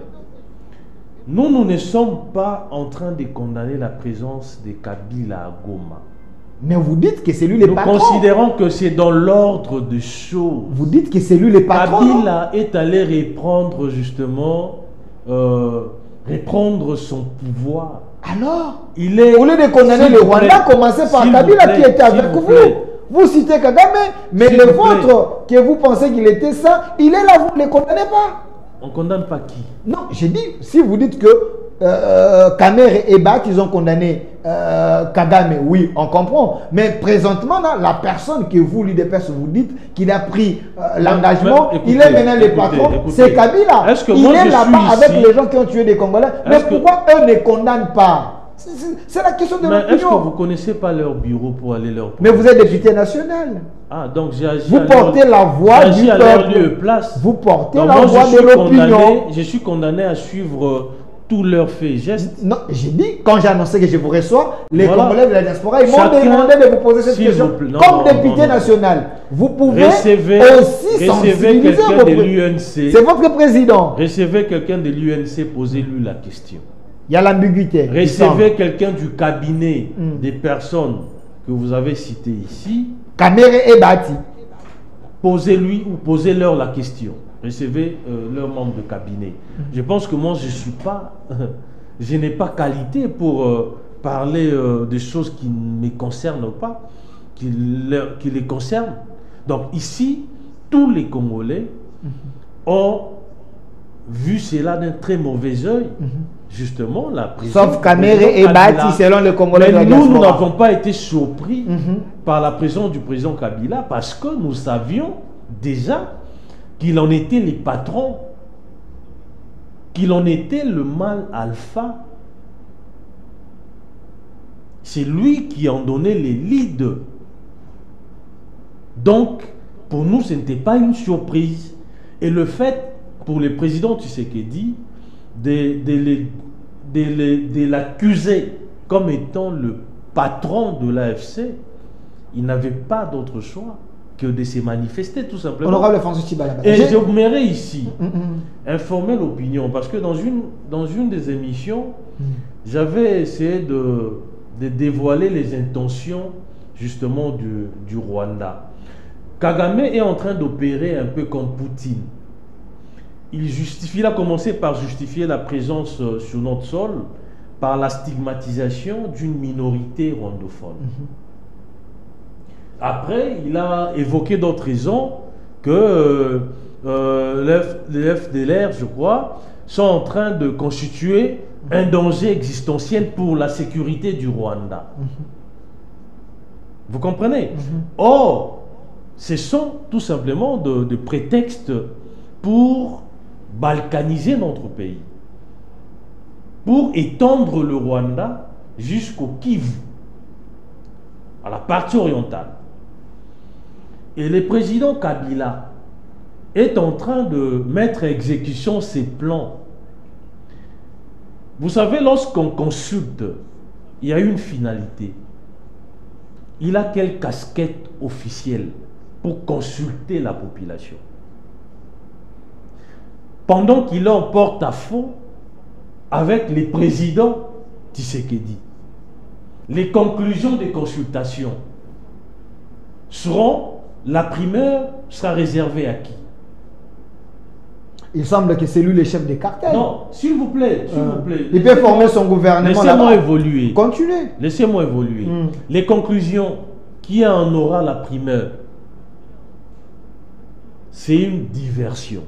Speaker 2: Nous ne sommes pas en train de condamner la présence de Kabila à Goma.
Speaker 1: Mais vous dites que c'est lui le patron.
Speaker 2: Nous considérons que c'est dans l'ordre des choses.
Speaker 1: Vous dites que c'est lui le patron.
Speaker 2: Kabila est allé reprendre justement, reprendre son pouvoir.
Speaker 1: Alors, au lieu de condamner le Rwanda, commencez par Kabila qui était avec vous. Vous citez Kagame, mais le vôtre, que vous pensez qu'il était ça, il est là, vous ne le condamnez pas.
Speaker 2: On ne condamne pas qui?
Speaker 1: Non, j'ai dit, si vous dites que Kamerhe et Bat, ils ont condamné Kagame, oui, on comprend. Mais présentement, là, la personne que vous, l'UDPS, vous dites qu'il a pris l'engagement, il est maintenant le patron, c'est Kabila. Il est là-bas avec les gens qui ont tué des Congolais. Mais pourquoi eux ne condamnent pas? C'est la question de l'opinion.
Speaker 2: Est-ce que vous ne connaissez pas leur bureau pour aller leur...
Speaker 1: Mais vous êtes député national.
Speaker 2: Ah, donc j'ai agi.
Speaker 1: Vous portez la voix du peuple. Vous portez la voix de l'opinion.
Speaker 2: Je suis condamné à suivre tous leurs faits et gestes.
Speaker 1: Non, j'ai dit, quand j'ai annoncé que je vous reçois, les Congolais de la diaspora, ils m'ont demandé de vous poser cette question. Comme député national, vous pouvez aussi sensibiliser
Speaker 2: quelqu'un de l'UNC.
Speaker 1: C'est votre président.
Speaker 2: Recevez quelqu'un de l'UNC, posez-lui la question.
Speaker 1: Il y a l'ambiguïté.
Speaker 2: Recevez quelqu'un du cabinet des personnes que vous avez citées ici.
Speaker 1: Kamerhe et Bati.
Speaker 2: Posez-lui ou posez-leur la question. Recevez leurs membres de cabinet. Je pense que moi, je n'ai pas qualité pour parler des choses qui ne me concernent pas, qui les concernent. Donc ici, tous les Congolais ont vu cela d'un très mauvais œil. Justement, la présence...
Speaker 1: Sauf Kamerhe et Bati, selon le Congolais de la diaspora.
Speaker 2: Nous n'avons pas été surpris par la présence du président Kabila parce que nous savions déjà qu'il en était les patrons, qu'il en était le mâle alpha. C'est lui qui en donnait les leads. Donc, pour nous, ce n'était pas une surprise. Et le fait, pour le président Tshisekedi, de l'accuser comme étant le patron de l'AFC, il n'avait pas d'autre choix que de se manifester, tout simplement.
Speaker 1: Honorable Francis Tshibala.
Speaker 2: Et j'aimerais ici informer l'opinion, parce que dans une des émissions, j'avais essayé de dévoiler les intentions justement du Rwanda. Kagame est en train d'opérer un peu comme Poutine. Il a commencé par justifier la présence sur notre sol par la stigmatisation d'une minorité rwandophone. Après, il a évoqué d'autres raisons que les FDLR, je crois, sont en train de constituer un danger existentiel pour la sécurité du Rwanda. Vous comprenez? Or, ce sont tout simplement de prétextes pour balkaniser notre pays, pour étendre le Rwanda jusqu'au Kivu, à la partie orientale. Et le président Kabila est en train de mettre à exécution ses plans. Vous savez, lorsqu'on consulte, il y a une finalité. Il a quelle casquette officielle pour consulter la population? Pendant qu'il est en porte-à-faux avec les présidents Tshisekedi, les conclusions des consultations seront, la primeur sera réservée à qui?
Speaker 1: Il semble que c'est lui le chef des cartels.
Speaker 2: Non, s'il vous plaît,
Speaker 1: il peut former son gouvernement.
Speaker 2: Laissez-moi évoluer.
Speaker 1: Continuez.
Speaker 2: Laissez-moi évoluer. Les conclusions, qui en aura la primeur? C'est une diversion.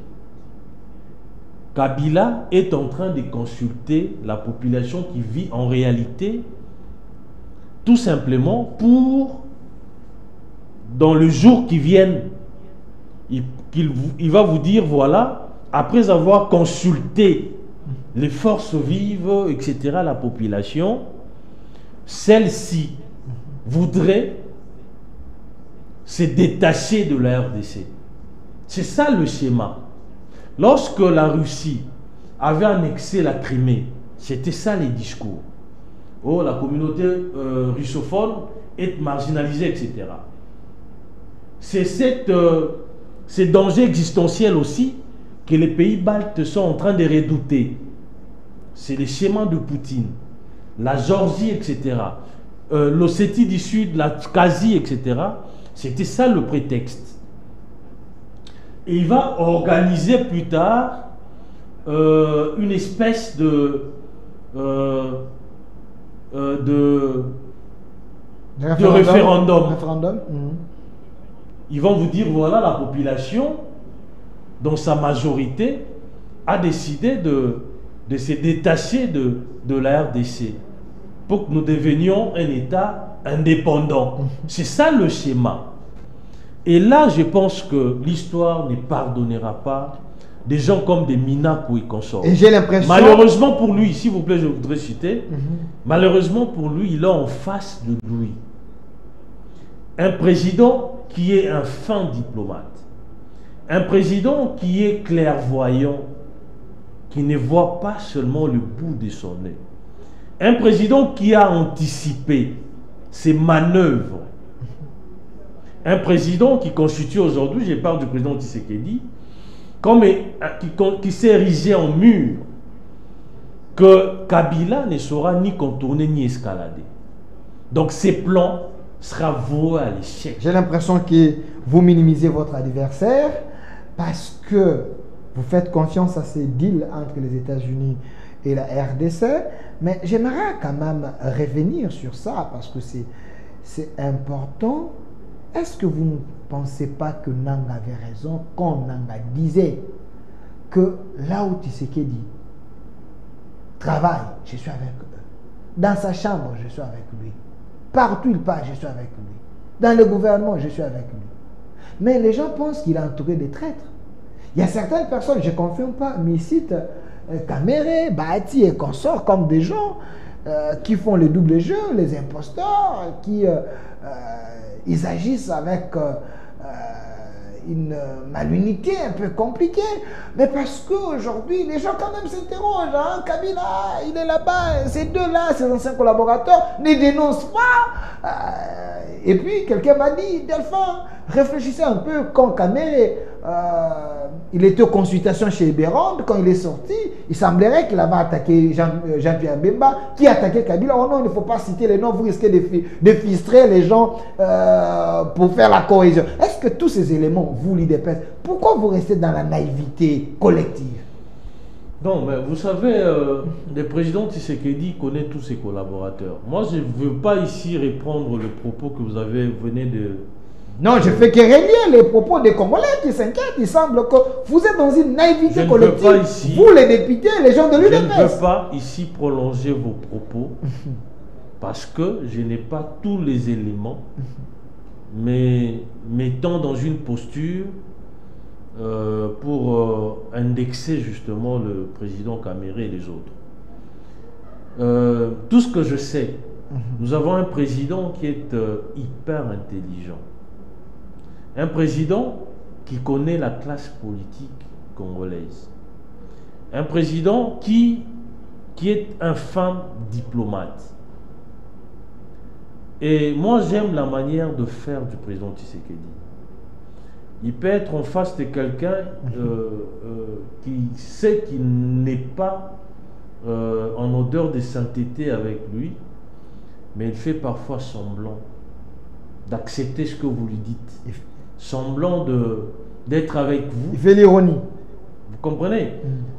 Speaker 2: Kabila est en train de consulter la population qui vit en réalité, tout simplement pour, dans le jour qui vienne, il va vous dire, voilà, après avoir consulté les forces vives, etc., la population, celle-ci voudrait se détacher de la RDC. C'est ça le schéma. Lorsque la Russie avait annexé la Crimée, c'était ça les discours. Oh, la communauté russophone est marginalisée, etc. C'est ces dangers existentiels aussi que les pays baltes sont en train de redouter. C'est les schémas de Poutine. La Géorgie, etc. L'Ossétie du Sud, la Kasie, etc. C'était ça le prétexte. Et il va organiser plus tard une espèce de référendum. Ils vont vous dire, voilà, la population, dans sa majorité, a décidé de se détacher de la RDC pour que nous devenions un État indépendant. C'est ça le schéma. Et là, je pense que l'histoire ne pardonnera pas des gens comme des Minakou et consorts.
Speaker 1: Et j'ai l'impression...
Speaker 2: Malheureusement pour lui, s'il vous plaît, je voudrais citer, malheureusement pour lui, il a en face de lui un président qui est un fin diplomate, un président qui est clairvoyant, qui ne voit pas seulement le bout de son nez, un président qui a anticipé ses manœuvres, un président qui constitue aujourd'hui, je parle du président Tshisekedi, qui s'est érigé en mur, que Kabila ne saura ni contourner ni escalader. Donc ses plans sera voué à l'échec.
Speaker 1: J'ai l'impression que vous minimisez votre adversaire parce que vous faites confiance à ces deals entre les États-Unis et la RDC, mais j'aimerais quand même revenir sur ça parce que c'est important. Est-ce que vous ne pensez pas que Nanga avait raison quand Nanga disait que là où Tshisekedi travaille, je suis avec eux. Dans sa chambre, je suis avec lui. Partout il part, je suis avec lui. Dans le gouvernement, je suis avec lui. Mais les gens pensent qu'il est entouré de traîtres. Il y a certaines personnes, je ne confirme pas, mais ils citent Kamere, Bahati et consorts comme des gens qui font le double jeu, les imposteurs, qui ils agissent avec une malunité un peu compliquée, mais parce qu'aujourd'hui, les gens quand même s'interrogent. Hein? Kabila, il est là-bas, ces deux-là, ces anciens collaborateurs, ne dénoncent pas. Et puis, quelqu'un m'a dit, Delphin, réfléchissez un peu quand Kamere, il était aux consultations chez Eberand, quand il est sorti, il semblerait qu'il avait attaqué Jean-Pierre Bemba, qui attaquait Kabila. Oh non, il ne faut pas citer les noms, vous risquez de frustrer les gens pour faire la cohésion. Est-ce que tous ces éléments, vous, l'IDPS, pourquoi vous restez dans la naïveté collective?
Speaker 2: Non, mais vous savez, le président Tshisekedi connaît tous ses collaborateurs. Moi, je ne veux pas ici reprendre le propos que vous venez de...
Speaker 1: Non, je fais que relier les propos des Congolais qui s'inquiètent. Il semble que vous êtes dans une naïveté collective.
Speaker 2: Ici,
Speaker 1: vous, les députés, les gens de l'UDPS.
Speaker 2: Je ne veux pas ici prolonger vos propos parce que je n'ai pas tous les éléments, mais mettant dans une posture pour indexer justement le président Kamere et les autres. Tout ce que je sais, nous avons un président qui est hyper intelligent. Un président qui connaît la classe politique congolaise. Un président qui est un fin diplomate. Et moi, j'aime la manière de faire du président Tshisekedi. Il peut être en face de quelqu'un qui sait qu'il n'est pas en odeur de sainteté avec lui, mais il fait parfois semblant d'accepter ce que vous lui dites, semblant d'être avec vous.
Speaker 1: Il fait l'ironie.
Speaker 2: Vous comprenez?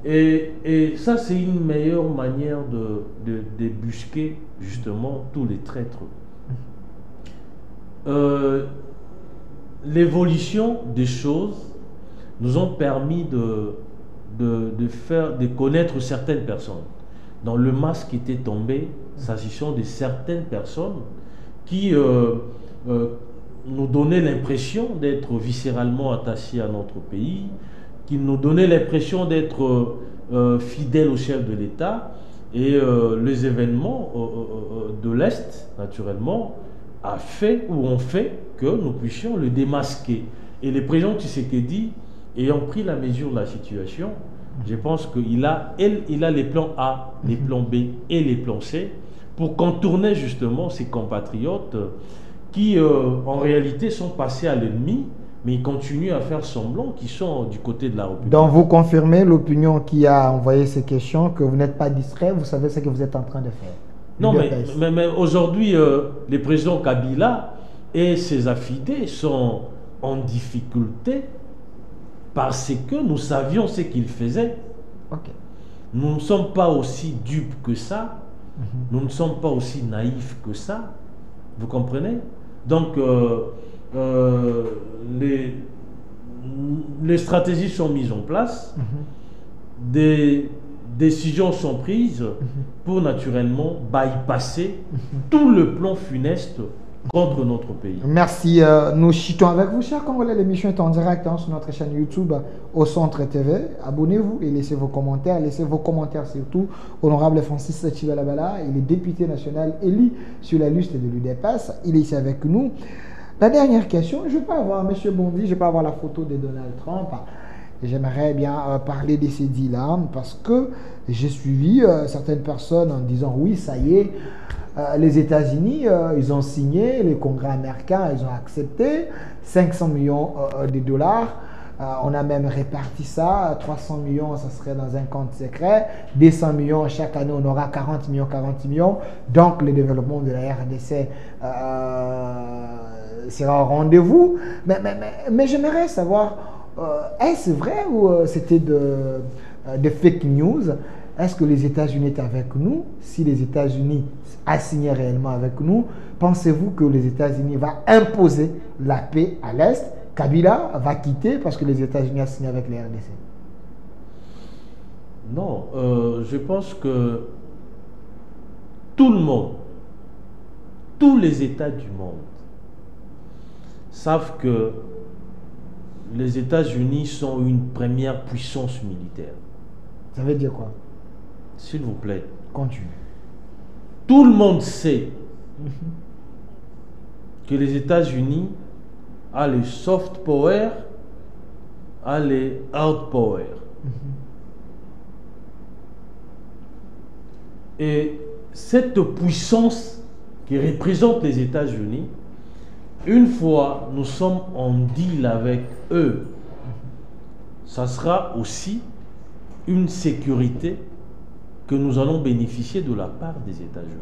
Speaker 2: Et ça, c'est une meilleure manière de débusquer justement tous les traîtres. L'évolution des choses nous ont permis de connaître certaines personnes. Dans le masque était tombé, s'agissant de certaines personnes qui nous donnaient l'impression d'être viscéralement attachés à notre pays, qui nous donnaient l'impression d'être fidèles au chef de l'État. Et les événements de l'Est, naturellement, ont fait que nous puissions le démasquer. Et le président Tshisekedi, ayant pris la mesure de la situation, je pense qu'il a les plans A, les plans B et les plans C pour contourner justement ses compatriotes qui, en réalité, sont passés à l'ennemi, mais ils continuent à faire semblant qu'ils sont du côté de la République.
Speaker 1: Donc, vous confirmez l'opinion qui a envoyé ces questions, que vous n'êtes pas distrait, vous savez ce que vous êtes en train de faire.
Speaker 2: Non, mais aujourd'hui, le président Kabila et ses affidés sont en difficulté parce que nous savions ce qu'ils faisaient.
Speaker 1: Okay.
Speaker 2: Nous ne sommes pas aussi dupes que ça. Nous ne sommes pas aussi naïfs que ça. Vous comprenez? Donc, les stratégies sont mises en place. Des décisions sont prises pour naturellement bypasser tout le plan funeste contre notre pays.
Speaker 1: Merci. Nous chutons avec vous, chers Congolais. L'émission est en direct sur notre chaîne YouTube au Centre TV. Abonnez-vous et laissez vos commentaires. Laissez vos commentaires surtout. Honorable Francis Chibalabala, il est député national élu sur la liste de l'UDPS. Il est ici avec nous. La dernière question, je ne vais pas avoir, M. Bondi, je ne vais pas avoir la photo de Donald Trump. J'aimerais bien parler de ces dits-là parce que j'ai suivi certaines personnes en disant oui, ça y est, les États-Unis, ils ont signé, les congrès américains, ils ont accepté 500 millions de dollars. On a même réparti ça, 300 millions, ça serait dans un compte secret, 200 millions, chaque année on aura 40 millions. Donc le développement de la RDC sera au rendez-vous. Mais j'aimerais savoir, est-ce vrai ou c'était de fake news? Est-ce que les États-Unis est avec nous? Si les États-Unis a signé réellement avec nous, pensez-vous que les États-Unis vont imposer la paix à l'Est? Kabila va quitter parce que les États-Unis ont signé avec les RDC?
Speaker 2: Non, je pense que tout le monde, tous les États du monde savent que les États-Unis sont une première puissance militaire.
Speaker 1: Ça veut dire quoi?
Speaker 2: S'il vous plaît.
Speaker 1: Continue.
Speaker 2: Tout le monde sait que les États-Unis a les soft power, a les hard power. Et cette puissance qui représente les États-Unis, une fois nous sommes en deal avec eux, ça sera aussi une sécurité que nous allons bénéficier de la part des États-Unis.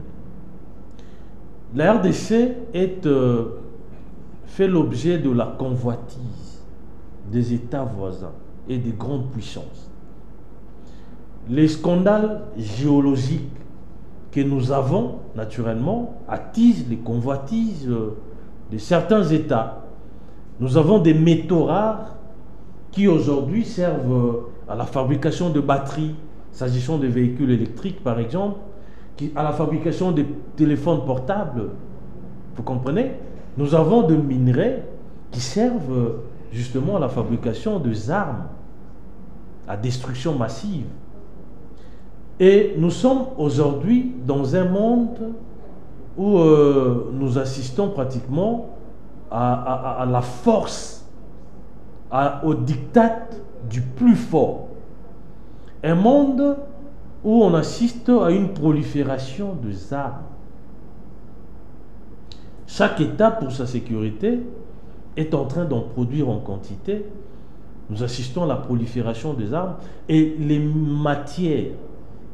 Speaker 2: La RDC fait l'objet de la convoitise des États voisins et des grandes puissances. Les scandales géologiques que nous avons, naturellement, attisent les convoitises de certains États. Nous avons des métaux rares qui aujourd'hui servent à la fabrication de batteries, s'agissant de véhicules électriques par exemple, à la fabrication des téléphones portables. Vous comprenez? Nous avons des minerais qui servent justement à la fabrication des armes à destruction massive. Et nous sommes aujourd'hui dans un monde où nous assistons pratiquement à la force, au diktat du plus fort. Un monde où on assiste à une prolifération des armes. Chaque État, pour sa sécurité, est en train d'en produire en quantité. Nous assistons à la prolifération des armes et les matières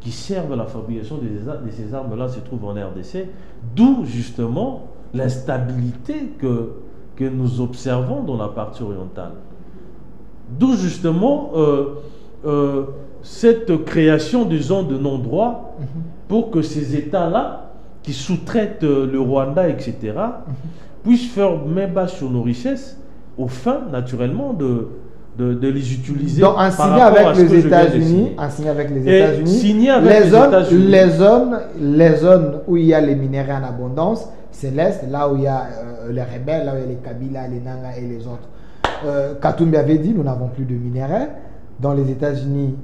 Speaker 2: qui servent à la fabrication de ces armes-là se trouvent en RDC, d'où justement l'instabilité que nous observons dans la partie orientale. D'où justement cette création de zones de non-droit pour que ces États-là, qui sous-traitent le Rwanda, etc., puissent faire main basse sur nos richesses, aux fins, naturellement, de les utiliser.
Speaker 1: Donc, en signant avec les États-Unis, les zones où il y a les minéraux en abondance, c'est l'Est, là où il y a les rebelles, là où il y a les Kabila, les Nanga et les autres. Katumbi avait dit, nous n'avons plus de minéraux, dont les États-Unis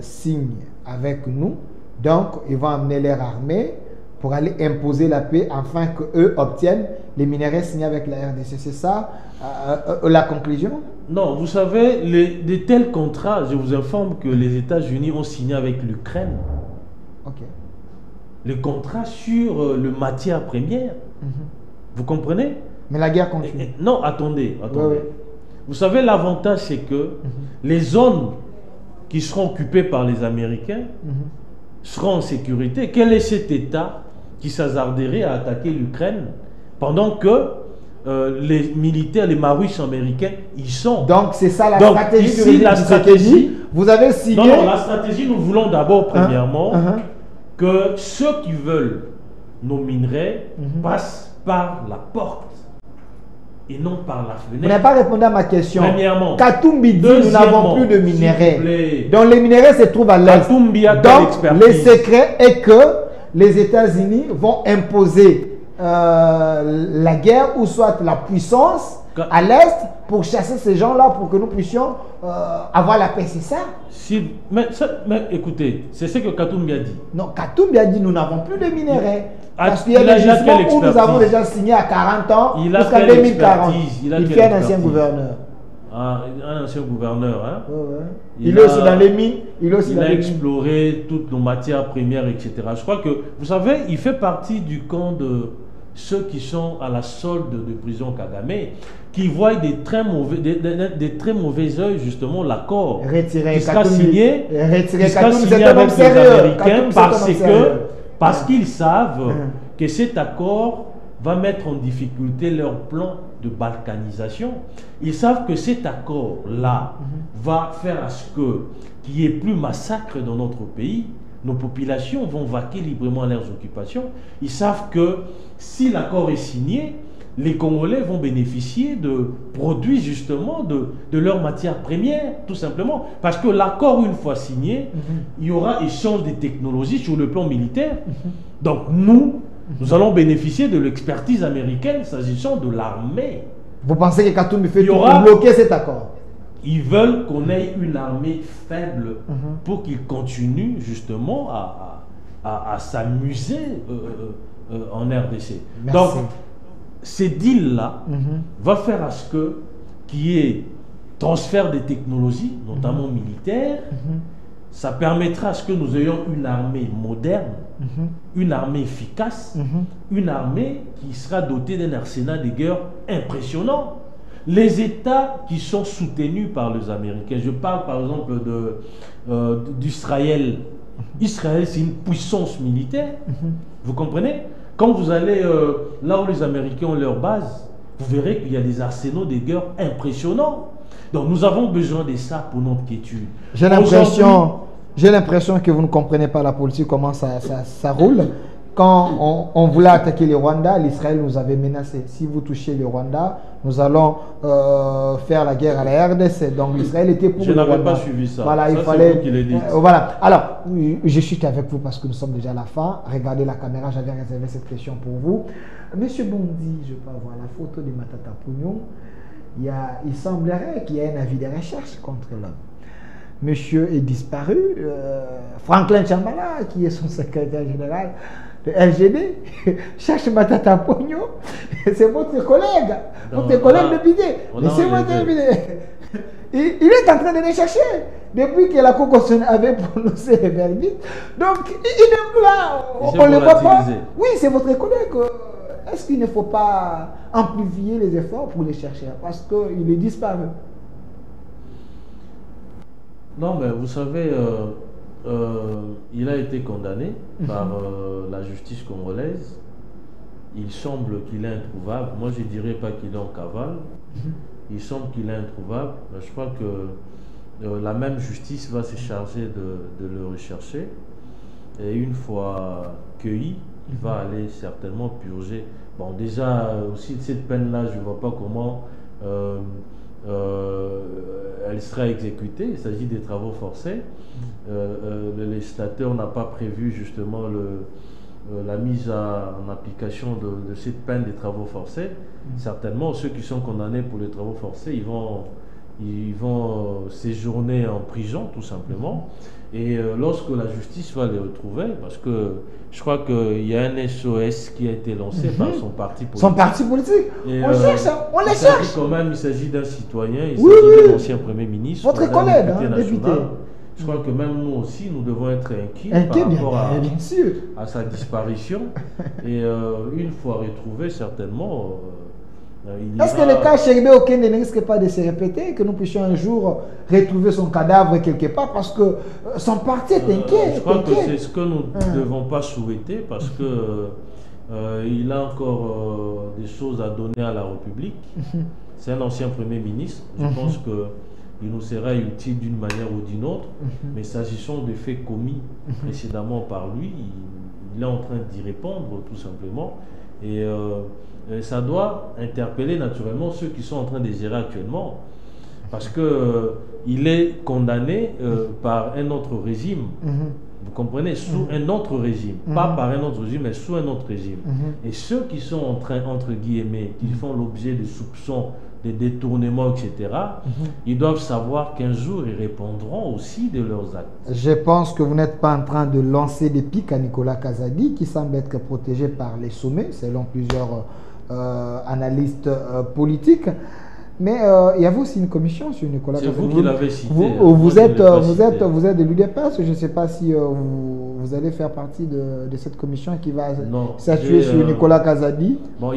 Speaker 1: signent avec nous, donc ils vont amener leur armée pour aller imposer la paix afin qu'eux obtiennent les minéraux signés avec la RDC. C'est ça la conclusion?
Speaker 2: Non, vous savez, de tels contrats, je vous informe que les États-Unis ont signé avec l'Ukraine.
Speaker 1: Ok.
Speaker 2: Les contrats sur le matière première. Vous comprenez?
Speaker 1: Mais la guerre continue.
Speaker 2: Non, attendez.
Speaker 1: Ouais.
Speaker 2: Vous savez, l'avantage, c'est que les zones qui seront occupées par les Américains seront en sécurité. Quel est cet État qui s'hasarderait à attaquer l'Ukraine pendant que les militaires, les marouches américains, ils sont?
Speaker 1: Donc, c'est ça la stratégie
Speaker 2: ici,
Speaker 1: de la stratégie. Vous avez signé...
Speaker 2: Non, la stratégie, nous voulons d'abord, premièrement, que ceux qui veulent nos minerais passent par la porte et non par la fenêtre.
Speaker 1: Vous n'avez pas répondu à ma question.
Speaker 2: Premièrement.
Speaker 1: Katumbi dit nous n'avons plus de minerais. Donc les minerais se trouvent à l'est.
Speaker 2: Katumbi a
Speaker 1: donc le secret est que les États-Unis vont imposer la guerre ou soit la puissance à l'est pour chasser ces gens-là pour que nous puissions avoir la paix, c'est ça?
Speaker 2: Mais écoutez, c'est ce que Katumbi a dit.
Speaker 1: Non, Katumbi a dit nous n'avons plus de minerais. Parce qu'il y a
Speaker 2: des
Speaker 1: gisements où nous avons déjà signé à 40 ans jusqu'à 2040. Il fait un ancien gouverneur.
Speaker 2: Un ancien gouverneur, hein?
Speaker 1: Il est aussi dans les mines. Il
Speaker 2: a exploré toutes nos matières premières, etc. Je crois que, vous savez, il fait partie du camp de ceux qui sont à la solde de prison Kagame, qui voient des très mauvais yeux justement l'accord qui sera signé avec les Américains parce qu'ils savent que cet accord va mettre en difficulté leur plan de balkanisation. Ils savent que cet accord-là va faire à ce qu'il n'y ait plus massacre dans notre pays. Nos populations vont vaquer librement à leurs occupations. Ils savent que si l'accord est signé, les Congolais vont bénéficier de produits justement de leurs matières premières, tout simplement. Parce que l'accord, une fois signé, il y aura échange des technologies sur le plan militaire. Donc nous allons bénéficier de l'expertise américaine s'agissant de l'armée.
Speaker 1: Vous pensez que Katumbi fait tout pour bloquer cet accord?
Speaker 2: Ils veulent qu'on ait une armée faible pour qu'ils continuent justement à s'amuser en RDC.
Speaker 1: Merci.
Speaker 2: ces deals-là va faire à ce qu'il y ait transfert des technologies, notamment militaires. Ça permettra à ce que nous ayons une armée moderne, une armée efficace, une armée qui sera dotée d'un arsenal de guerre impressionnant. Les États qui sont soutenus par les Américains, je parle par exemple d'Israël. Israël, c'est une puissance militaire, vous comprenez? Quand vous allez là où les Américains ont leur base, vous verrez qu'il y a des arsenaux de guerre impressionnants. Donc nous avons besoin de ça pour notre quiétude.
Speaker 1: J'ai l'impression que vous ne comprenez pas la politique, comment ça roule. Quand on voulait attaquer le Rwanda, l'Israël nous avait menacé. Si vous touchez le Rwanda, nous allons faire la guerre à la RDC. Donc l'Israël était pour
Speaker 2: le Rwanda. Je n'avais pas suivi ça.
Speaker 1: Voilà,
Speaker 2: ça,
Speaker 1: il fallait.
Speaker 2: Vous qui l'avez dit.
Speaker 1: Voilà. Alors, je suis avec vous parce que nous sommes déjà à la fin. Regardez la caméra, j'avais réservé cette question pour vous. Monsieur Bondi, je peux avoir la photo de Matata Pugno. Il semblerait qu'il y ait un avis de recherche contre l'homme. Monsieur est disparu. Franklin Chambala, qui est son secrétaire général de LGD, cherche Matata Pugno. C'est votre collègue. Votre collègue de Bidé. Mais c'est votre Bidé. Il est en train de les chercher. Depuis que la Cour constitutionnelle avait prononcé le verdict. Donc, il est plus là. On ne le voit pas. Oui, c'est votre collègue. Est-ce qu'il ne faut pas amplifier les efforts pour les chercher? Parce qu'il est disparu.
Speaker 2: Non, mais vous savez, il a été condamné par la justice congolaise. Il semble qu'il est introuvable. Moi, je ne dirais pas qu'il est en cavale. Il semble qu'il est introuvable. Mais je crois que la même justice va se charger de le rechercher. Et une fois cueilli, il va aller certainement purger. Bon, déjà, aussi de cette peine-là, je ne vois pas comment elle sera exécutée. Il s'agit des travaux forcés. Le législateur n'a pas prévu justement la mise en application de cette peine des travaux forcés. Certainement, ceux qui sont condamnés pour les travaux forcés, ils vont séjourner en prison, tout simplement. Et lorsque la justice va les retrouver, parce que je crois qu'il y a un SOS qui a été lancé par son parti politique.
Speaker 1: Son parti politique.
Speaker 2: Et,
Speaker 1: on cherche, on les cherche.
Speaker 2: Quand même, il s'agit d'un citoyen, il s'agit de l'ancien Premier ministre.
Speaker 1: Votre collègue, député.
Speaker 2: Je crois que même nous aussi, nous devons être inquiets par rapport à sa disparition. Et une fois retrouvé, certainement...
Speaker 1: Est-ce que le cas Cherbé Okende ne risque pas de se répéter, que nous puissions un jour retrouver son cadavre quelque part, parce que son parti est inquiet.
Speaker 2: Je crois que c'est ce que nous ne devons pas souhaiter, parce que il a encore des choses à donner à la République. C'est un ancien Premier ministre. Je pense qu'il nous sera utile d'une manière ou d'une autre. Mais s'agissant des faits commis précédemment par lui, il est en train d'y répondre, tout simplement. Et ça doit interpeller naturellement ceux qui sont en train de gérer actuellement. Parce qu'il est condamné par un autre régime. Vous comprenez? Sous un autre régime. Pas par un autre régime, mais sous un autre régime. Et ceux qui sont en train, entre guillemets, qui font l'objet de soupçons, de détournements, etc., ils doivent savoir qu'un jour, ils répondront aussi de leurs actes.
Speaker 1: Je pense que vous n'êtes pas en train de lancer des pics à Nicolas Kazadi, qui semble être protégé par les sommets, selon plusieurs analystes politiques. Mais il y avait aussi une commission sur Nicolas Kazadi.
Speaker 2: C'est vous qui l'avez cité.
Speaker 1: Vous êtes de l'UDPS. Je ne sais pas si vous allez faire partie de cette commission qui va statuer sur Nicolas Kazadi.
Speaker 2: Bon,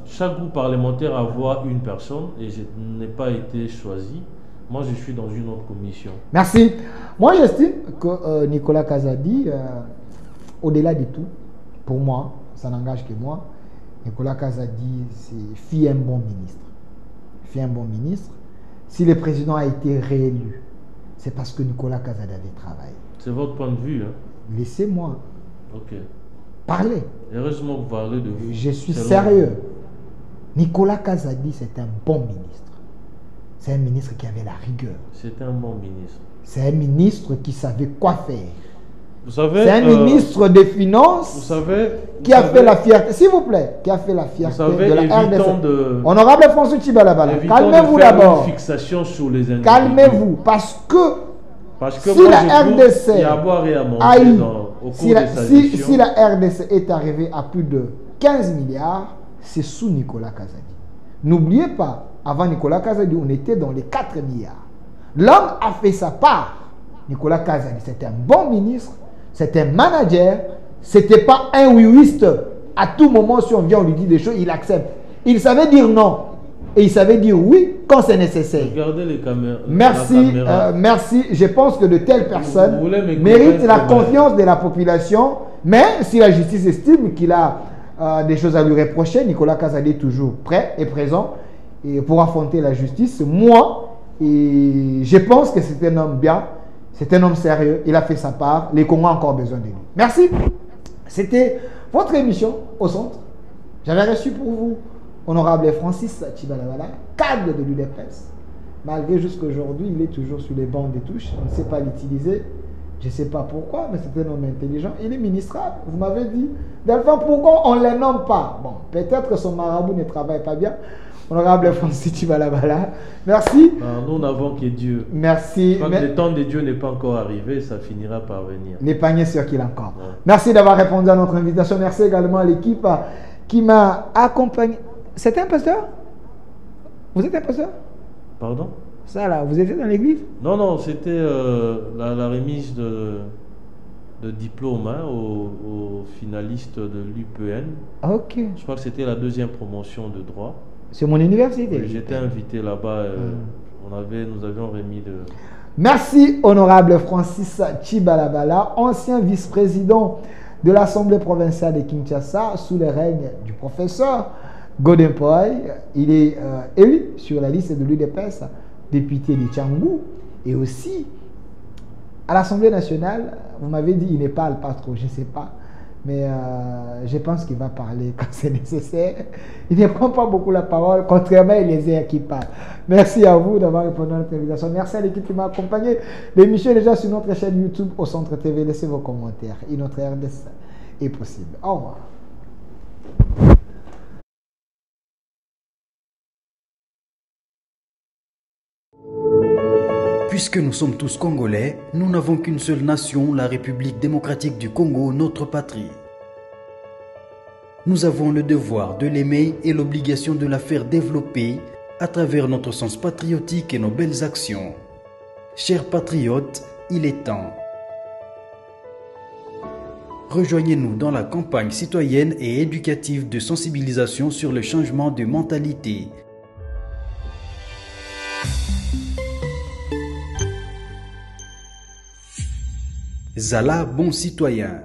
Speaker 2: chaque groupe parlementaire a voix une personne et je n'ai pas été choisi. Moi, je suis dans une autre commission.
Speaker 1: Merci. Moi, j'estime que Nicolas Kazadi, au-delà de tout, pour moi, ça n'engage que moi, Nicolas Kazadi fit un bon ministre. Fait un bon ministre. Si le président a été réélu, c'est parce que Nicolas Kazadi avait travaillé.
Speaker 2: C'est votre point de vue, hein?
Speaker 1: Laissez-moi
Speaker 2: parler. Heureusement que vous parlez de vous.
Speaker 1: Je suis sérieux. Nicolas Kazadi, c'est un bon ministre. C'est un ministre qui avait la rigueur.
Speaker 2: C'est un bon ministre.
Speaker 1: C'est un ministre qui savait quoi faire.
Speaker 2: C'est
Speaker 1: un ministre des Finances qui a fait la fierté, s'il vous plaît, qui a fait la fierté de la RDC. Honorable François Chibalabala, calmez-vous d'abord.
Speaker 2: Fixation sur les individus.
Speaker 1: Calmez-vous, parce que si
Speaker 2: moi,
Speaker 1: la RDC
Speaker 2: il y a à boire et à manger au cours de sa gestion.
Speaker 1: Si la RDC est arrivée à plus de 15 milliards, c'est sous Nicolas Kazadi. N'oubliez pas, avant Nicolas Kazadi, on était dans les 4 milliards. L'homme a fait sa part. Nicolas Kazadi, c'était un bon ministre, c'était un manager, c'était pas un oui-wiste. À tout moment, si on vient, on lui dit des choses, il accepte. Il savait dire non. Et il savait dire oui quand c'est nécessaire.
Speaker 2: Regardez les caméras.
Speaker 1: Merci, merci. Je pense que de telles personnes méritent la confiance de la population. Mais si la justice estime qu'il a des choses à lui reprocher, Nicolas Kazadi est toujours prêt et présent et pour affronter la justice. Moi, et je pense que c'est un homme bien, c'est un homme sérieux. Il a fait sa part. Les Congolais ont encore besoin de lui. Merci. C'était votre émission au centre. J'avais reçu pour vous honorable Francis Tchibalabala, cadre de l'UDPS. Malgré jusqu'aujourd'hui, il est toujours sur les bancs des touches. On ne sait pas l'utiliser. Je ne sais pas pourquoi, mais c'est un homme intelligent. Il est ministrable. Vous m'avez dit, d'enfant, pourquoi on ne les nomme pas? Bon, peut-être que son marabout ne travaille pas bien. Honorable Francis Tchibalabala, merci.
Speaker 2: Nous n'avons que Dieu.
Speaker 1: Merci.
Speaker 2: Je crois que le temps de Dieu n'est pas encore arrivé, ça finira par venir.
Speaker 1: Les paniers sur qu'il encore. Ouais. Merci d'avoir répondu à notre invitation. Merci également à l'équipe qui m'a accompagné. C'était un pasteur? Vous êtes un pasteur?
Speaker 2: Pardon?
Speaker 1: Ça là, vous étiez dans l'église?
Speaker 2: Non, non, c'était la remise de diplôme aux finalistes de l'UPN.
Speaker 1: Ok.
Speaker 2: Je crois que c'était la 2e promotion de droit.
Speaker 1: C'est mon université.
Speaker 2: J'étais invité là-bas. Nous avions remis de...
Speaker 1: Merci, honorable Francis Tchibalabala, ancien vice-président de l'Assemblée provinciale de Kinshasa, sous le règne du professeur Godin Poy. Il est élu sur la liste de l'UDPS, député de Tchangou, et aussi à l'Assemblée nationale. Vous m'avez dit il ne parle pas trop, je ne sais pas, mais je pense qu'il va parler quand c'est nécessaire. Il ne prend pas beaucoup la parole, contrairement à les qui parlent. Merci à vous d'avoir répondu à notre invitation. Merci à l'équipe qui m'a accompagné. L'émission est déjà sur notre chaîne YouTube au Centre TV. Laissez vos commentaires et notre RDS est possible. Au revoir.
Speaker 3: Puisque nous sommes tous Congolais, nous n'avons qu'une seule nation, la République démocratique du Congo, notre patrie. Nous avons le devoir de l'aimer et l'obligation de la faire développer à travers notre sens patriotique et nos belles actions. Chers patriotes, il est temps. Rejoignez-nous dans la campagne citoyenne et éducative de sensibilisation sur le changement de mentalité. Zala bon citoyen.